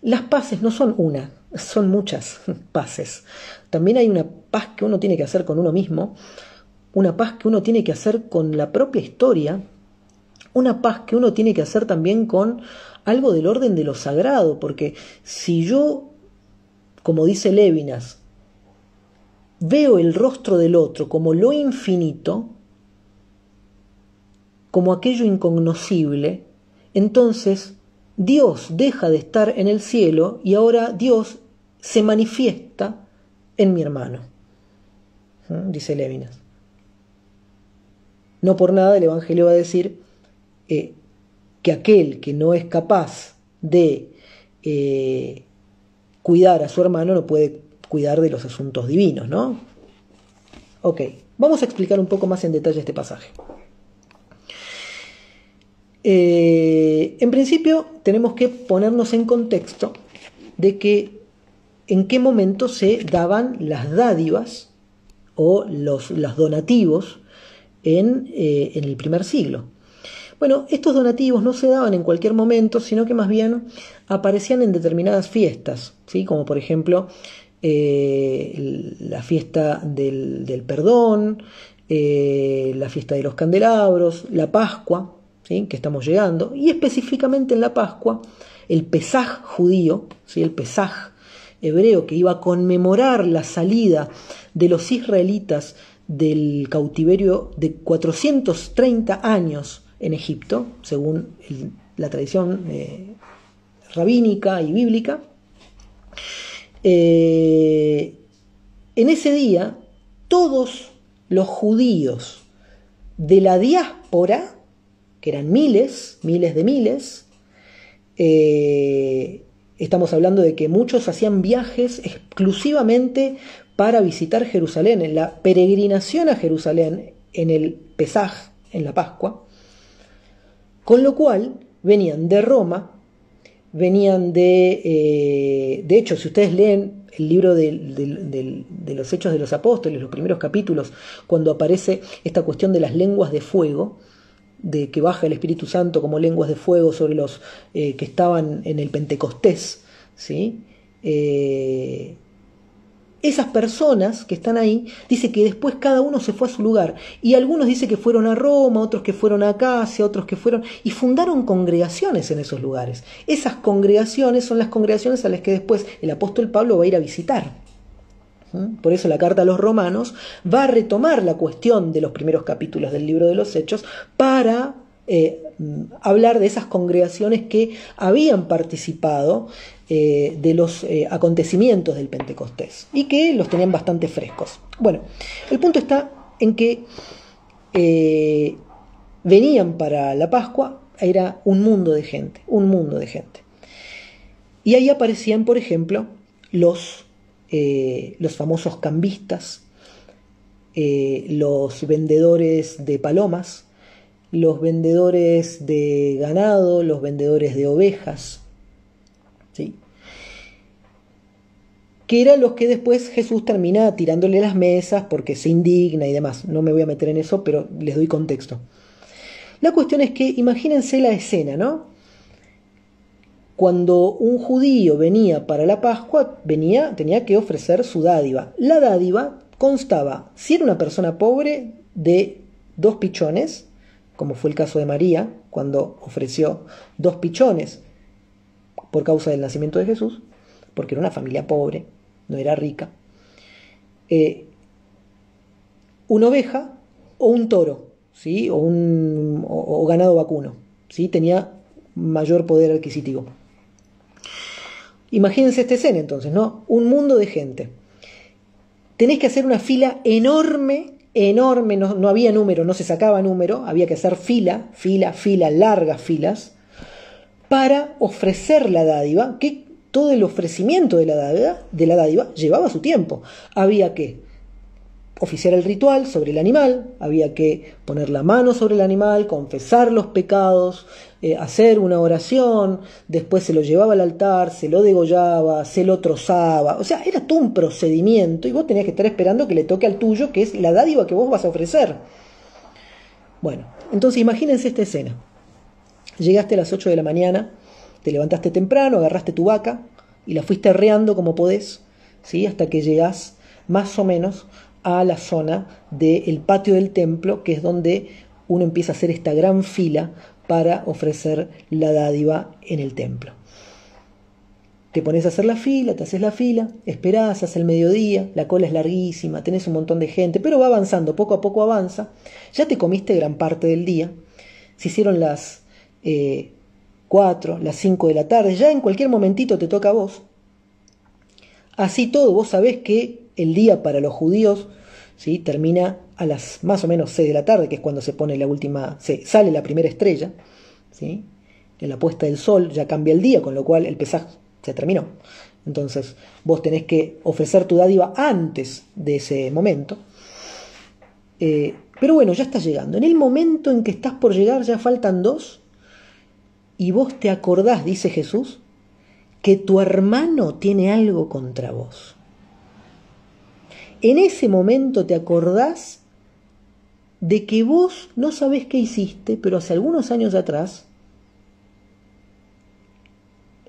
Las paces no son una, son muchas paces. También hay una paz que uno tiene que hacer con uno mismo, una paz que uno tiene que hacer con la propia historia, una paz que uno tiene que hacer también con algo del orden de lo sagrado, porque si yo, como dice Lévinas, veo el rostro del otro como lo infinito, como aquello incognoscible, entonces Dios deja de estar en el cielo y ahora Dios se manifiesta en mi hermano, dice Lévinas. No por nada el Evangelio va a decir que aquel que no es capaz de cuidar a su hermano no puede cuidar de los asuntos divinos, ¿no? Ok, vamos a explicar un poco más en detalle este pasaje. En principio tenemos que ponernos en contexto de que en qué momento se daban las dádivas o los donativos en el primer siglo. Bueno, estos donativos no se daban en cualquier momento, sino que más bien aparecían en determinadas fiestas, ¿sí? Como por ejemplo la fiesta del perdón, la fiesta de los candelabros, la Pascua, ¿sí? Que estamos llegando, y específicamente en la Pascua, el Pesaj judío, ¿sí? El Pesaj hebreo, que iba a conmemorar la salida de los israelitas del cautiverio de 430 años en Egipto, según la tradición rabínica y bíblica. En ese día, todos los judíos de la diáspora, que eran miles de miles, estamos hablando de que muchos hacían viajes exclusivamente para visitar Jerusalén, en la peregrinación a Jerusalén, en el Pesaj, en la Pascua, con lo cual venían de Roma, venían de hecho, si ustedes leen el libro de los Hechos de los Apóstoles, los primeros capítulos, cuando aparece esta cuestión de las lenguas de fuego, de que baja el Espíritu Santo como lenguas de fuego sobre los que estaban en el Pentecostés, ¿sí? Esas personas que están ahí, dice que después cada uno se fue a su lugar, y algunos dice que fueron a Roma, otros que fueron a Acacia, otros que fueron, y fundaron congregaciones en esos lugares. Esas congregaciones son las congregaciones a las que después el apóstol Pablo va a ir a visitar. Por eso la carta a los romanos va a retomar la cuestión de los primeros capítulos del libro de los Hechos para hablar de esas congregaciones que habían participado de los acontecimientos del Pentecostés y que los tenían bastante frescos. Bueno, el punto está en que venían para la Pascua, era un mundo de gente. Y ahí aparecían, por ejemplo, los famosos cambistas, los vendedores de palomas, los vendedores de ganado, los vendedores de ovejas, ¿sí? Que eran los que después Jesús termina tirándole las mesas porque se indigna y demás. No me voy a meter en eso, pero les doy contexto. La cuestión es que imagínense la escena, ¿no? Cuando un judío venía para la Pascua, tenía que ofrecer su dádiva. La dádiva constaba, si era una persona pobre, de 2 pichones, como fue el caso de María, cuando ofreció 2 pichones por causa del nacimiento de Jesús, porque era una familia pobre, no era rica. Una oveja o un toro, ¿sí? o ganado vacuno, ¿sí? Tenía mayor poder adquisitivo. Imagínense esta escena entonces, ¿no? Un mundo de gente. Tenés que hacer una fila enorme, no había número, no se sacaba número, había que hacer fila, largas filas, para ofrecer la dádiva, que todo el ofrecimiento de la dádiva llevaba su tiempo. Había que oficiar el ritual sobre el animal, había que poner la mano sobre el animal, confesar los pecados, hacer una oración, después se lo llevaba al altar, se lo degollaba, se lo trozaba, o sea, era todo un procedimiento y vos tenías que estar esperando que le toque al tuyo, que es la dádiva que vos vas a ofrecer. Bueno, entonces imagínense esta escena. Llegaste a las 8 de la mañana, te levantaste temprano, agarraste tu vaca y la fuiste arreando como podés, ¿sí? Hasta que llegás más o menos a la zona del patio del templo, que es donde uno empieza a hacer esta gran fila para ofrecer la dádiva en el templo. Te pones a hacer la fila, te haces la fila, esperás, hace el mediodía, la cola es larguísima, tenés un montón de gente, pero va avanzando, poco a poco avanza. Ya te comiste gran parte del día, se hicieron las 4, las 5 de la tarde, ya en cualquier momentito te toca a vos. Así todo, vos sabés que el día para los judíos, ¿sí? Termina a las más o menos 6 de la tarde, que es cuando se pone sale la primera estrella, ¿sí? En la puesta del sol ya cambia el día, con lo cual el Pesaj se terminó. Entonces vos tenés que ofrecer tu dádiva antes de ese momento. Pero bueno, ya estás llegando. En el momento en que estás por llegar ya faltan 2 y vos te acordás, dice Jesús, que tu hermano tiene algo contra vos. En ese momento te acordás de que vos no sabés qué hiciste, pero hace algunos años atrás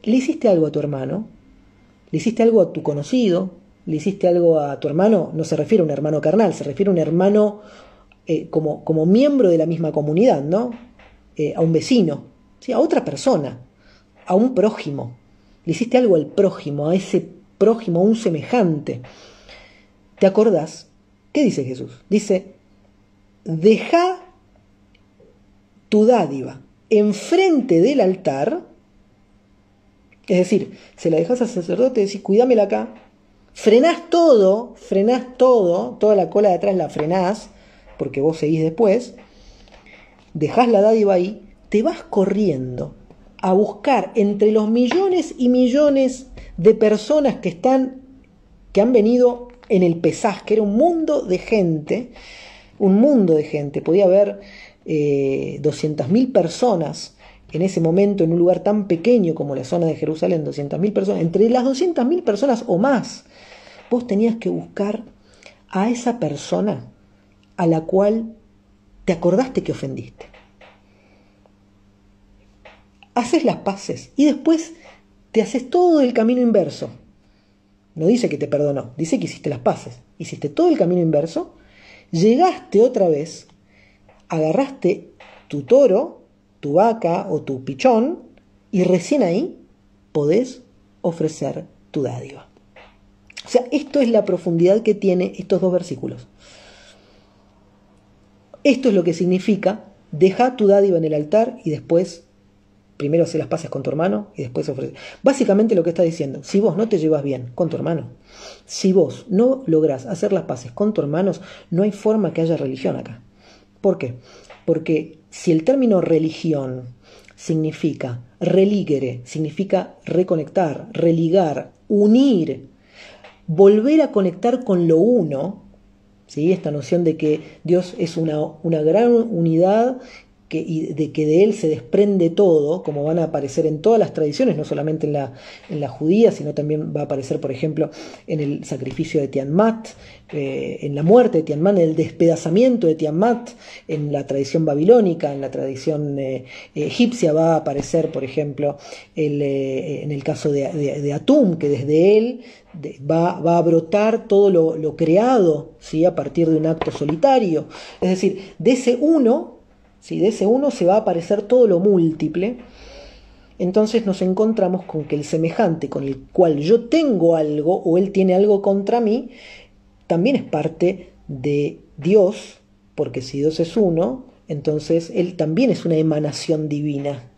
le hiciste algo a tu hermano, le hiciste algo a tu conocido, le hiciste algo a tu hermano. No se refiere a un hermano carnal, se refiere a un hermano como miembro de la misma comunidad, ¿no? A un vecino, ¿sí? A otra persona, a un prójimo. Le hiciste algo al prójimo, a ese prójimo, a un semejante. ¿Te acordás? ¿Qué dice Jesús? Dice: deja tu dádiva enfrente del altar, es decir, se la dejas al sacerdote y decís: cuídamela acá. Frenás todo, toda la cola de atrás la frenás, porque vos seguís después, dejás la dádiva ahí, te vas corriendo a buscar entre los millones y millones de personas que han venido en el Pesaj, que era un mundo de gente, podía haber 200.000 personas en ese momento en un lugar tan pequeño como la zona de Jerusalén, 200.000 personas, entre las 200.000 personas o más, vos tenías que buscar a esa persona a la cual te acordaste que ofendiste. Haces las paces y después te haces todo el camino inverso. No dice que te perdonó, dice que hiciste las paces. Hiciste todo el camino inverso, llegaste otra vez, agarraste tu toro, tu vaca o tu pichón, y recién ahí podés ofrecer tu dádiva. O sea, esto es la profundidad que tiene estos dos versículos. Esto es lo que significa: deja tu dádiva en el altar y después, primero hacer las paces con tu hermano y después ofrecer. Básicamente lo que está diciendo: si vos no te llevas bien con tu hermano, si vos no lográs hacer las paces con tus hermanos, no hay forma que haya religión acá. ¿Por qué? Porque si el término religión significa religere, significa reconectar, religar, unir, volver a conectar con lo uno, ¿sí? Esta noción de que Dios es una gran unidad, y de que de él se desprende todo, como van a aparecer en todas las tradiciones, no solamente en la judía, sino también va a aparecer, por ejemplo, en el sacrificio de Tiamat, en la muerte de Tiamat, en el despedazamiento de Tiamat, en la tradición babilónica, en la tradición egipcia va a aparecer, por ejemplo, en el caso de Atum, que desde él va a brotar todo lo creado, ¿sí? A partir de un acto solitario. Es decir, de ese uno, ¿sí? De ese uno se va a aparecer todo lo múltiple. Entonces nos encontramos con que el semejante con el cual yo tengo algo o él tiene algo contra mí, también es parte de Dios, porque si Dios es uno, entonces él también es una emanación divina.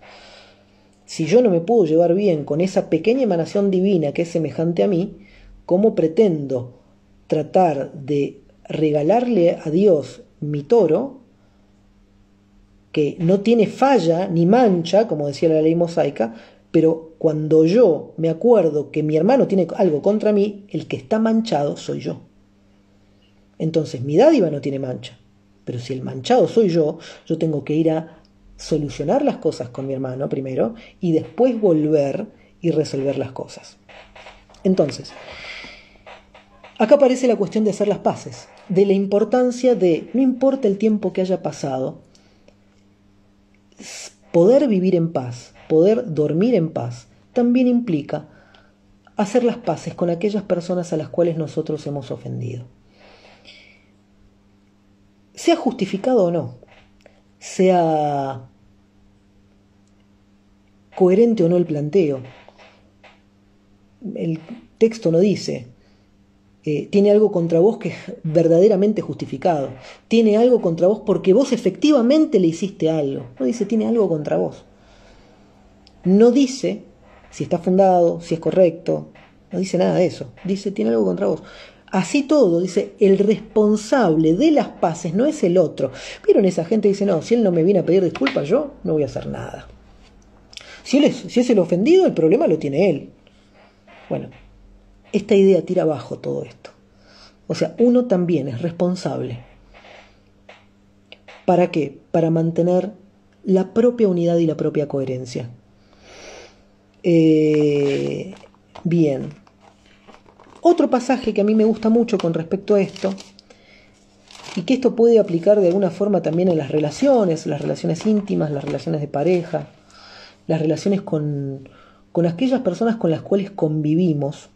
Si yo no me puedo llevar bien con esa pequeña emanación divina que es semejante a mí, ¿cómo pretendo tratar de regalarle a Dios mi toro, que no tiene falla ni mancha, como decía la ley mosaica, pero cuando yo me acuerdo que mi hermano tiene algo contra mí, el que está manchado soy yo? Entonces mi dádiva no tiene mancha, pero si el manchado soy yo tengo que ir a solucionar las cosas con mi hermano primero y después volver y resolver las cosas. Entonces, acá aparece la cuestión de hacer las paces, de la importancia de, no importa el tiempo que haya pasado, poder vivir en paz, poder dormir en paz, también implica hacer las paces con aquellas personas a las cuales nosotros hemos ofendido. Sea justificado o no, sea coherente o no el planteo, el texto no dice tiene algo contra vos que es verdaderamente justificado, tiene algo contra vos porque vos efectivamente le hiciste algo. No dice tiene algo contra vos, no dice si está fundado, si es correcto, no dice nada de eso, dice tiene algo contra vos. Así todo, dice, el responsable de las paces no es el otro. ¿Vieron esa gente que dice, no, si él no me viene a pedir disculpas, yo no voy a hacer nada? Si es el ofendido, el problema lo tiene él. Bueno, esta idea tira abajo todo esto. O sea, uno también es responsable. ¿Para qué? Para mantener la propia unidad y la propia coherencia. Bien. Otro pasaje que a mí me gusta mucho con respecto a esto, y que esto puede aplicar de alguna forma también en las relaciones íntimas, las relaciones de pareja, las relaciones con aquellas personas con las cuales convivimos,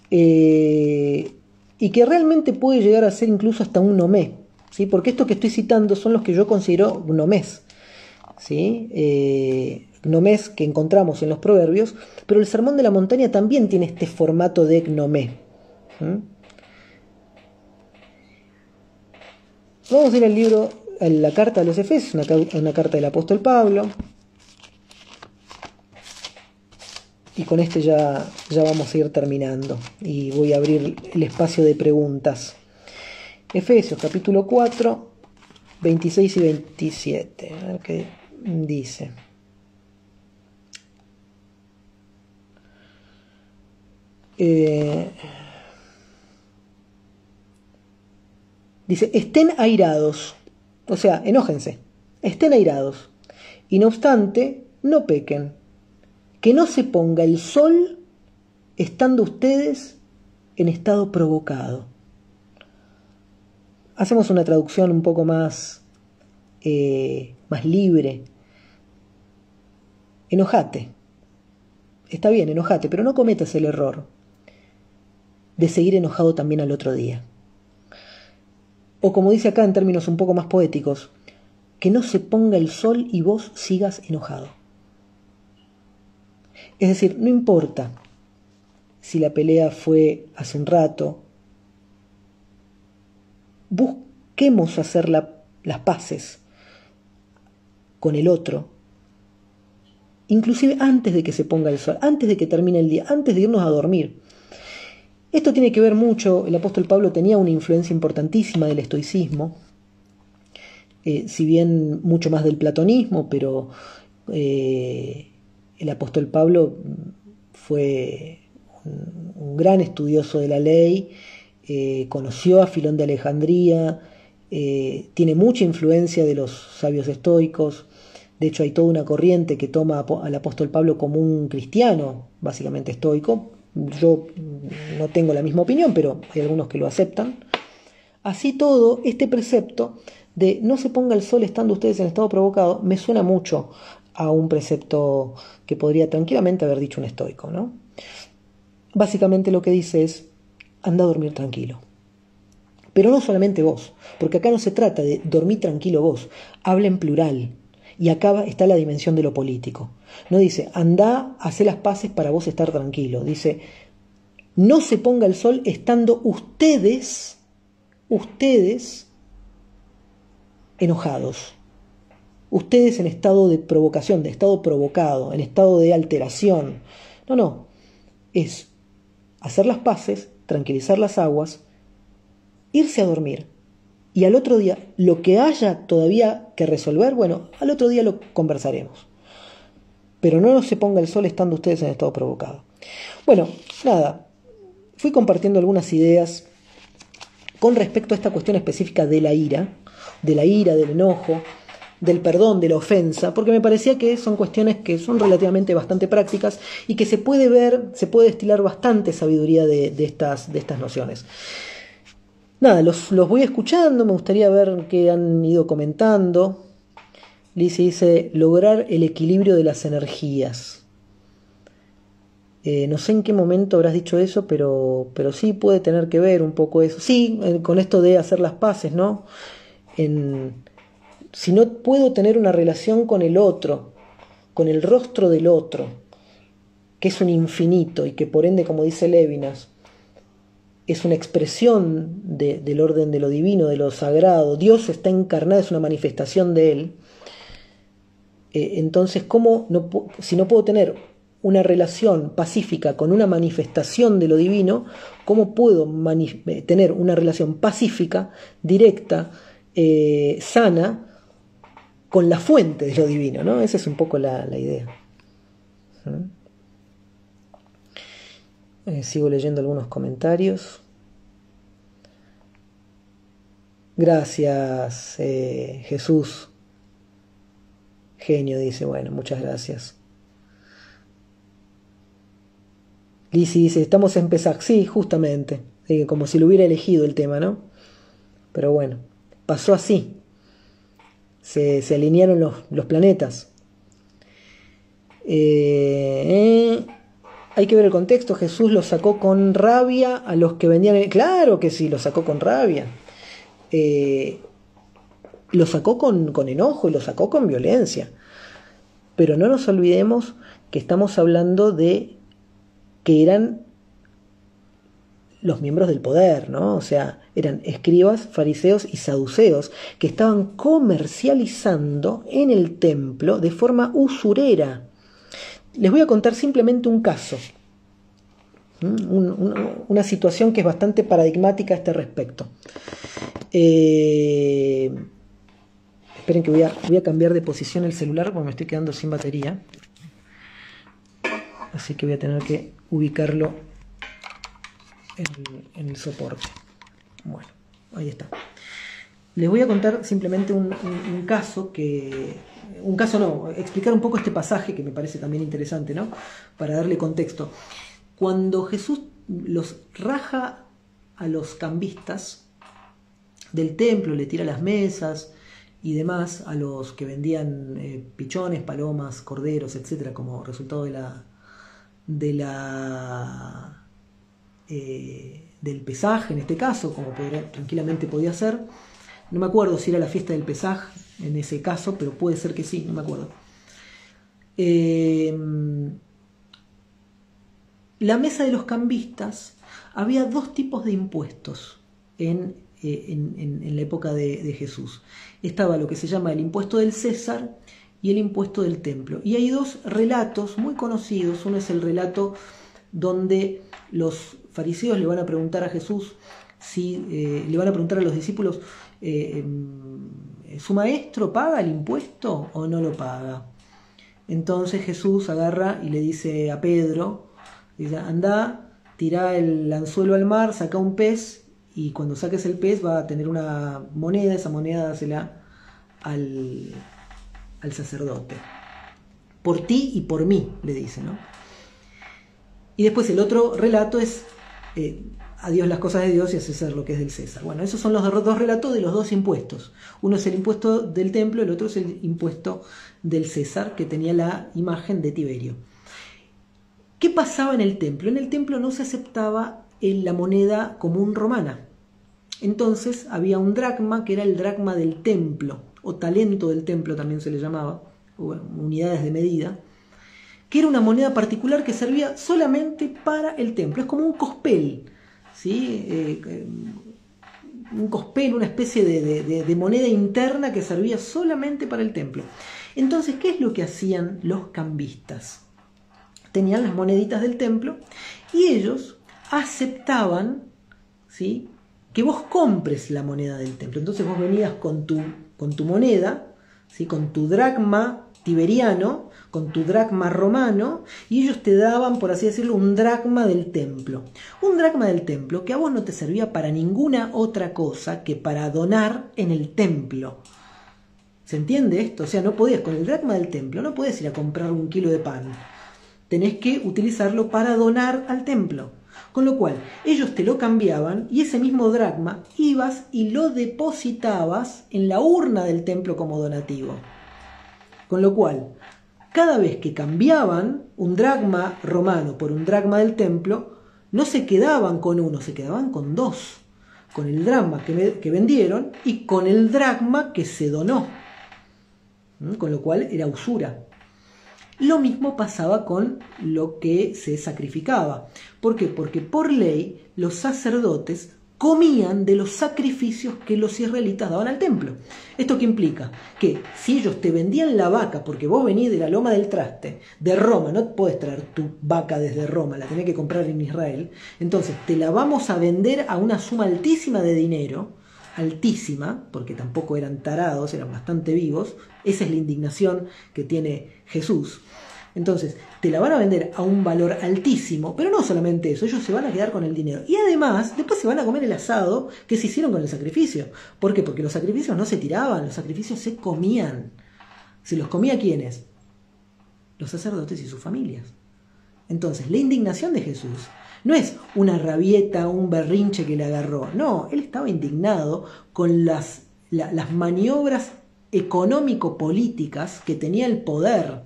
y que realmente puede llegar a ser incluso hasta un nomé, ¿sí? Porque estos que estoy citando son los que yo considero només, ¿sí? Només que encontramos en los proverbios, pero el Sermón de la Montaña también tiene este formato de gnomé. Vamos a ir al libro, a la carta a los Efesios, una carta del apóstol Pablo. Y con este ya vamos a ir terminando. Y voy a abrir el espacio de preguntas. Efesios capítulo 4, 26 y 27. A ver qué dice. Dice, estén airados. O sea, enójense. Estén airados. Y no obstante, no pequen. Que no se ponga el sol estando ustedes en estado provocado. Hacemos una traducción un poco más libre. Enojate. Está bien, enojate, pero no cometas el error de seguir enojado también al otro día. O como dice acá en términos un poco más poéticos, que no se ponga el sol y vos sigas enojado. Es decir, no importa si la pelea fue hace un rato, busquemos hacer las paces con el otro, inclusive antes de que se ponga el sol, antes de que termine el día, antes de irnos a dormir. Esto tiene que ver mucho, el apóstol Pablo tenía una influencia importantísima del estoicismo, si bien mucho más del platonismo, pero el apóstol Pablo fue un gran estudioso de la ley, conoció a Filón de Alejandría, tiene mucha influencia de los sabios estoicos. De hecho, hay toda una corriente que toma al apóstol Pablo como un cristiano, básicamente estoico. Yo no tengo la misma opinión, pero hay algunos que lo aceptan. Así todo, este precepto de no se ponga el sol estando ustedes en estado provocado, me suena mucho a un precepto que podría tranquilamente haber dicho un estoico, ¿no? Básicamente lo que dice es, anda a dormir tranquilo. Pero no solamente vos, porque acá no se trata de dormir tranquilo vos, habla en plural. Y acá está la dimensión de lo político. No dice, anda a hacer las paces para vos estar tranquilo. Dice, no se ponga el sol estando ustedes enojados. Ustedes en estado de provocación, de estado provocado, en estado de alteración. No, es hacer las paces, tranquilizar las aguas, irse a dormir. Y al otro día, lo que haya todavía que resolver, bueno, al otro día lo conversaremos. Pero no se ponga el sol estando ustedes en estado provocado. Bueno, nada, fui compartiendo algunas ideas con respecto a esta cuestión específica de la ira, del enojo, del perdón, de la ofensa, porque me parecía que son cuestiones que son relativamente bastante prácticas y que se puede destilar bastante sabiduría de estas nociones. Nada, los voy escuchando, me gustaría ver qué han ido comentando. Lizzie dice, lograr el equilibrio de las energías. No sé en qué momento habrás dicho eso, pero sí puede tener que ver un poco eso. Sí, con esto de hacer las paces, ¿no? Si no puedo tener una relación con el otro, con el rostro del otro, que es un infinito y que por ende, como dice Lévinas, es una expresión del orden de lo divino, de lo sagrado. Dios está encarnado, es una manifestación de Él. Entonces, si no puedo tener una relación pacífica con una manifestación de lo divino, ¿cómo puedo tener una relación pacífica, directa, sana, con la fuente de lo divino, ¿no? Esa es un poco la idea. Sigo leyendo algunos comentarios. Gracias, Jesús. Genio, dice, bueno, muchas gracias. Lizzy dice, estamos en Pesaj. Sí, justamente. Como si lo hubiera elegido el tema, ¿no? Pero bueno, pasó así. Se alinearon los planetas. Hay que ver el contexto. Jesús los sacó con rabia a los que vendían. Claro que sí, los sacó con rabia. Lo sacó con enojo y lo sacó con violencia. Pero no nos olvidemos que estamos hablando de que eran los miembros del poder, ¿no? O sea, eran escribas, fariseos y saduceos que estaban comercializando en el templo de forma usurera. Les voy a contar simplemente un caso, una situación que es bastante paradigmática a este respecto. Esperen que voy a cambiar de posición el celular porque me estoy quedando sin batería. Así que voy a tener que ubicarlo en el soporte. Bueno, ahí está. Les voy a contar simplemente un caso explicar un poco este pasaje que me parece también interesante, ¿no? Para darle contexto. Cuando Jesús los raja a los cambistas del templo, le tira las mesas y demás a los que vendían pichones, palomas, corderos, etcétera, como resultado del Pesaj, en este caso, como tranquilamente podía ser. No me acuerdo si era la fiesta del Pesaj en ese caso, pero puede ser que sí, no me acuerdo. La mesa de los cambistas, había dos tipos de impuestos en la época de Jesús. Estaba lo que se llama el impuesto del César y el impuesto del templo. Y hay dos relatos muy conocidos. Uno es el relato donde los fariseos le van a preguntar a Jesús, le van a preguntar a los discípulos, ¿su maestro paga el impuesto o no lo paga? Entonces Jesús agarra y le dice a Pedro, dice, anda, tira el anzuelo al mar, saca un pez, y cuando saques el pez va a tener una moneda, esa moneda dásela al sacerdote. Por ti y por mí, le dice, ¿no? Y después el otro relato es, a Dios las cosas de Dios y a César lo que es del César. Bueno, esos son los dos relatos de los dos impuestos. Uno es el impuesto del templo, el otro es el impuesto del César, que tenía la imagen de Tiberio. ¿Qué pasaba en el templo? En el templo no se aceptaba la moneda común romana. Entonces había un dracma, que era el dracma del templo, o talento del templo también se le llamaba, bueno, unidades de medida, que era una moneda particular que servía solamente para el templo. Es como un cospel, ¿sí? Un cospel, una especie de moneda interna que servía solamente para el templo. Entonces, ¿qué es lo que hacían los cambistas? Tenían las moneditas del templo y ellos aceptaban, ¿sí?, que vos compres la moneda del templo. Entonces vos venías con tu moneda, ¿sí?, con tu dracma tiberiano, con tu dracma romano, y ellos te daban, por así decirlo, un dracma del templo. Un dracma del templo que a vos no te servía para ninguna otra cosa que para donar en el templo. ¿Se entiende esto? O sea, no podías, con el dracma del templo, no podías ir a comprar un kilo de pan. Tenés que utilizarlo para donar al templo. Con lo cual, ellos te lo cambiaban y ese mismo dracma ibas y lo depositabas en la urna del templo como donativo. Con lo cual, cada vez que cambiaban un dracma romano por un dracma del templo, no se quedaban con uno, se quedaban con dos. Con el dracma que vendieron y con el dracma que se donó. Con lo cual era usura. Lo mismo pasaba con lo que se sacrificaba. ¿Por qué? Porque por ley los sacerdotes comían de los sacrificios que los israelitas daban al templo. ¿Esto qué implica? Que si ellos te vendían la vaca, porque vos venís de la Loma del Traste, de Roma, no podés traer tu vaca desde Roma, la tenés que comprar en Israel, entonces te la vamos a vender a una suma altísima de dinero, altísima, porque tampoco eran tarados, eran bastante vivos. Esa es la indignación que tiene Jesús. Entonces, te la van a vender a un valor altísimo, pero no solamente eso, ellos se van a quedar con el dinero. Y además, después se van a comer el asado que se hicieron con el sacrificio. ¿Por qué? Porque los sacrificios no se tiraban, los sacrificios se comían. ¿Se los comía quiénes? Los sacerdotes y sus familias. Entonces, la indignación de Jesús no es una rabieta, un berrinche que le agarró. No, él estaba indignado con las maniobras económico-políticas que tenía el poder.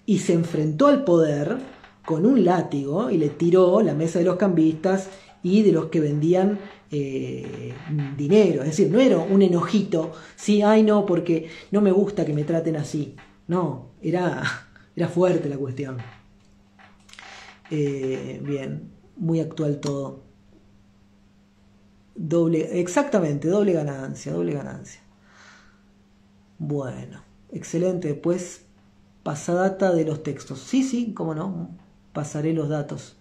Y se enfrentó al poder con un látigo y le tiró la mesa de los cambistas y de los que vendían dinero. Es decir, no era un enojito, sí, ay no, porque no me gusta que me traten así. No, era fuerte la cuestión. Bien, muy actual todo. Exactamente, doble ganancia. Bueno, excelente. Después, pasadata de los textos. Sí, cómo no, pasaré los datos.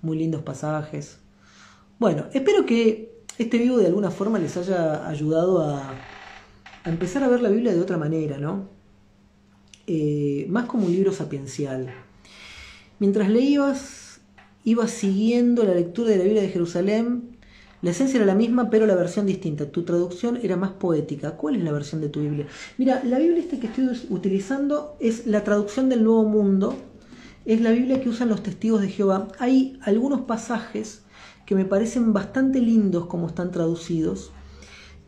Muy lindos pasajes. Bueno, espero que este vivo de alguna forma les haya ayudado a empezar a ver la Biblia de otra manera, ¿no? Más como un libro sapiencial. Mientras leías, ibas siguiendo la lectura de la Biblia de Jerusalén. La esencia era la misma, pero la versión distinta. Tu traducción era más poética. ¿Cuál es la versión de tu Biblia? Mira, la Biblia que estoy utilizando es la traducción del Nuevo Mundo. Es la Biblia que usan los testigos de Jehová. Hay algunos pasajes que me parecen bastante lindos como están traducidos.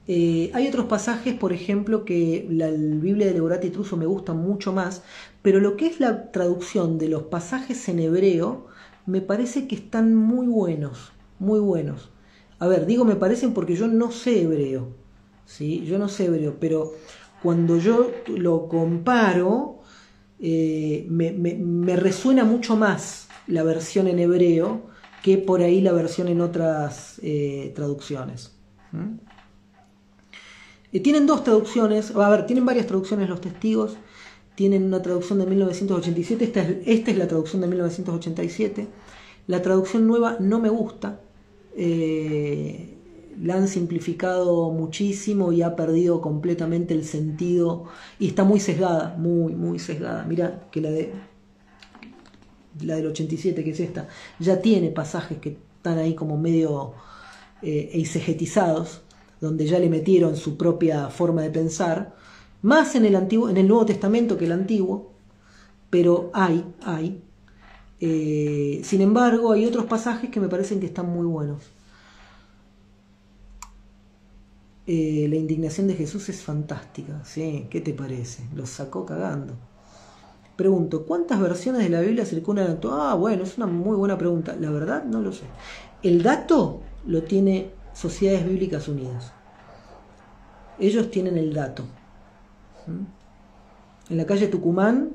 Hay otros pasajes, por ejemplo, que la Biblia de Leorati Truso me gusta mucho más, pero lo que es la traducción de los pasajes en hebreo me parece que están muy buenos, muy buenos. A ver, digo me parecen porque yo no sé hebreo, ¿sí? Yo no sé hebreo, pero cuando yo lo comparo, me resuena mucho más la versión en hebreo que por ahí la versión en otras traducciones. Tienen dos traducciones, a ver, tienen varias traducciones los testigos. Tienen una traducción de 1987, esta es la traducción de 1987. La traducción nueva no me gusta, la han simplificado muchísimo y ha perdido completamente el sentido y está muy sesgada, muy sesgada. Mira que la del 87, que es esta, ya tiene pasajes que están ahí como medio eisegetizados, donde ya le metieron su propia forma de pensar, más en el Nuevo Testamento que el Antiguo, pero hay. Sin embargo, hay otros pasajes que me parecen que están muy buenos. La indignación de Jesús es fantástica, ¿sí? ¿Qué te parece? Los sacó cagando. Pregunto, ¿cuántas versiones de la Biblia circulan? Bueno, es una muy buena pregunta. La verdad, no lo sé. El dato lo tiene Sociedades Bíblicas Unidas. Ellos tienen el dato. En la calle Tucumán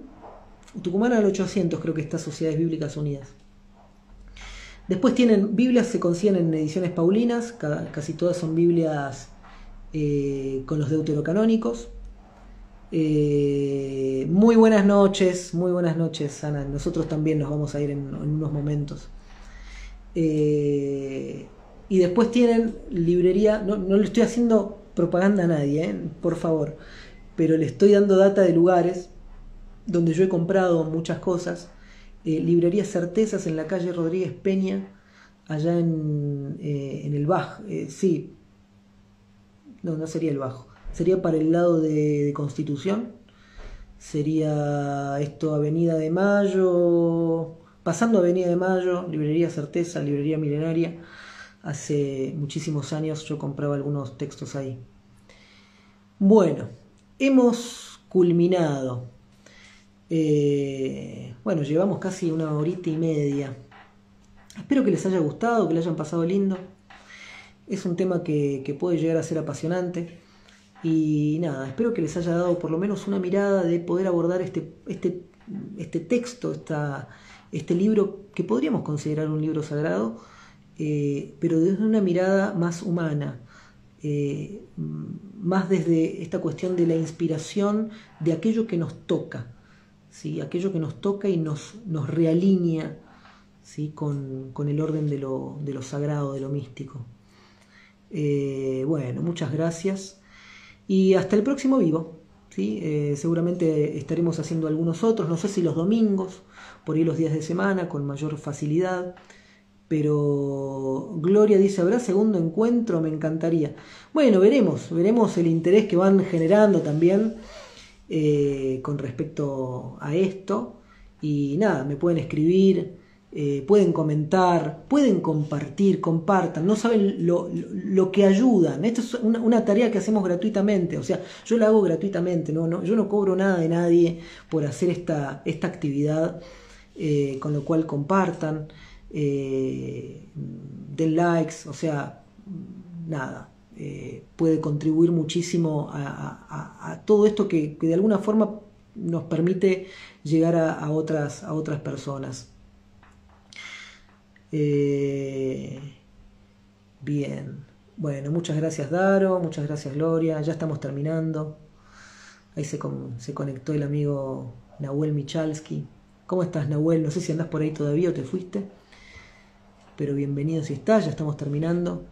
al 800 creo que está Sociedades Bíblicas Unidas. Después tienen Biblias, se consiguen en ediciones paulinas, casi todas son Biblias con los deuterocanónicos. Muy buenas noches, Ana. Nosotros también nos vamos a ir en unos momentos. Y después tienen librería, no le estoy haciendo propaganda a nadie, por favor, pero le estoy dando data de lugares donde yo he comprado muchas cosas. Librería Certezas en la calle Rodríguez Peña, allá en el Bajo, sí, no sería el Bajo, sería para el lado de Constitución, sería esto Avenida de Mayo, pasando Avenida de Mayo, Librería Certeza, Librería Milenaria. Hace muchísimos años yo compraba algunos textos ahí. Bueno, hemos culminado. Bueno, llevamos casi una horita y media. Espero que les haya gustado, que les hayan pasado lindo. Es un tema que puede llegar a ser apasionante. Y nada, espero que les haya dado por lo menos una mirada de poder abordar este texto, este libro que podríamos considerar un libro sagrado, pero desde una mirada más humana, más desde esta cuestión de la inspiración de aquello que nos toca, ¿sí? Aquello que nos toca y nos realinea, ¿sí? con el orden de lo sagrado, de lo místico. Bueno, muchas gracias y hasta el próximo vivo, ¿sí? Seguramente estaremos haciendo algunos otros, no sé si los domingos, por ahí los días de semana con mayor facilidad. Pero Gloria dice, ¿habrá segundo encuentro? Me encantaría. Bueno, veremos el interés que van generando también con respecto a esto. Y nada, me pueden escribir, pueden comentar, pueden compartir, compartan, no saben lo que ayudan. Esto es una tarea que hacemos gratuitamente, o sea, yo la hago gratuitamente, yo no cobro nada de nadie por hacer esta actividad, con lo cual compartan, den likes, o sea, nada. Puede contribuir muchísimo a todo esto que de alguna forma nos permite llegar a otras personas. Bien, bueno, muchas gracias Daro, muchas gracias Gloria, ya estamos terminando. Ahí se conectó el amigo Nahuel Michalski. ¿Cómo estás, Nahuel? No sé si andás por ahí todavía o te fuiste, pero bienvenido si estás, ya estamos terminando.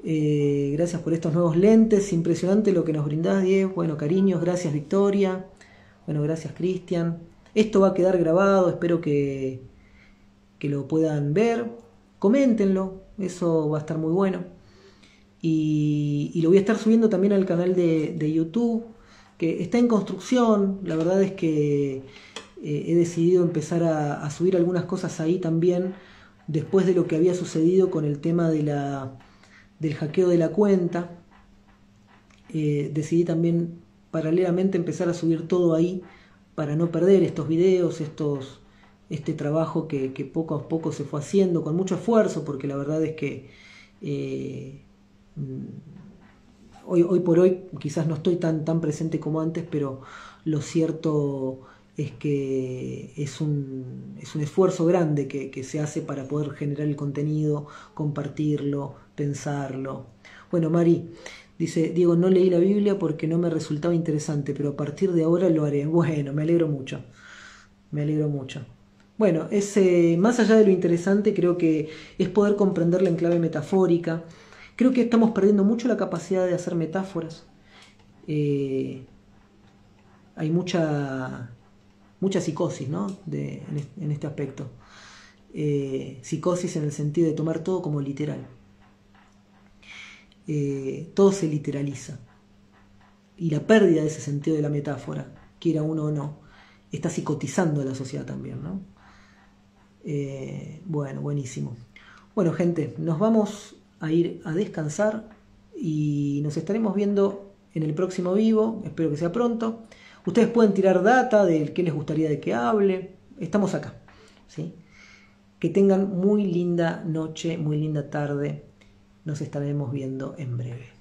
Gracias por estos nuevos lentes, impresionante lo que nos brindás, Diego. Bueno, cariños, gracias Victoria. Bueno, gracias Cristian. Esto va a quedar grabado, espero que lo puedan ver. Coméntenlo, eso va a estar muy bueno. Y lo voy a estar subiendo también al canal de YouTube, que está en construcción. La verdad es que he decidido empezar a subir algunas cosas ahí también, después de lo que había sucedido con el tema del hackeo de la cuenta. Decidí también paralelamente empezar a subir todo ahí para no perder estos videos, este trabajo que poco a poco se fue haciendo con mucho esfuerzo, porque la verdad es que hoy por hoy quizás no estoy tan presente como antes, pero lo cierto es que es un esfuerzo grande que se hace para poder generar el contenido, compartirlo, pensarlo. Bueno, Mari dice, Diego, no leí la Biblia porque no me resultaba interesante, pero a partir de ahora lo haré. Bueno, me alegro mucho. Me alegro mucho. Bueno, más allá de lo interesante, creo que es poder comprenderla en clave metafórica. Creo que estamos perdiendo mucho la capacidad de hacer metáforas. Hay mucha psicosis, ¿no? en este aspecto. Psicosis en el sentido de tomar todo como literal. Todo se literaliza. Y la pérdida de ese sentido de la metáfora, quiera uno o no, está psicotizando a la sociedad también, ¿no? Bueno, buenísimo. Bueno, gente, nos vamos a ir a descansar y nos estaremos viendo en el próximo vivo. Espero que sea pronto. Ustedes pueden tirar data de qué les gustaría de que hable. Estamos acá, ¿sí? Que tengan muy linda noche, muy linda tarde. Nos estaremos viendo en breve.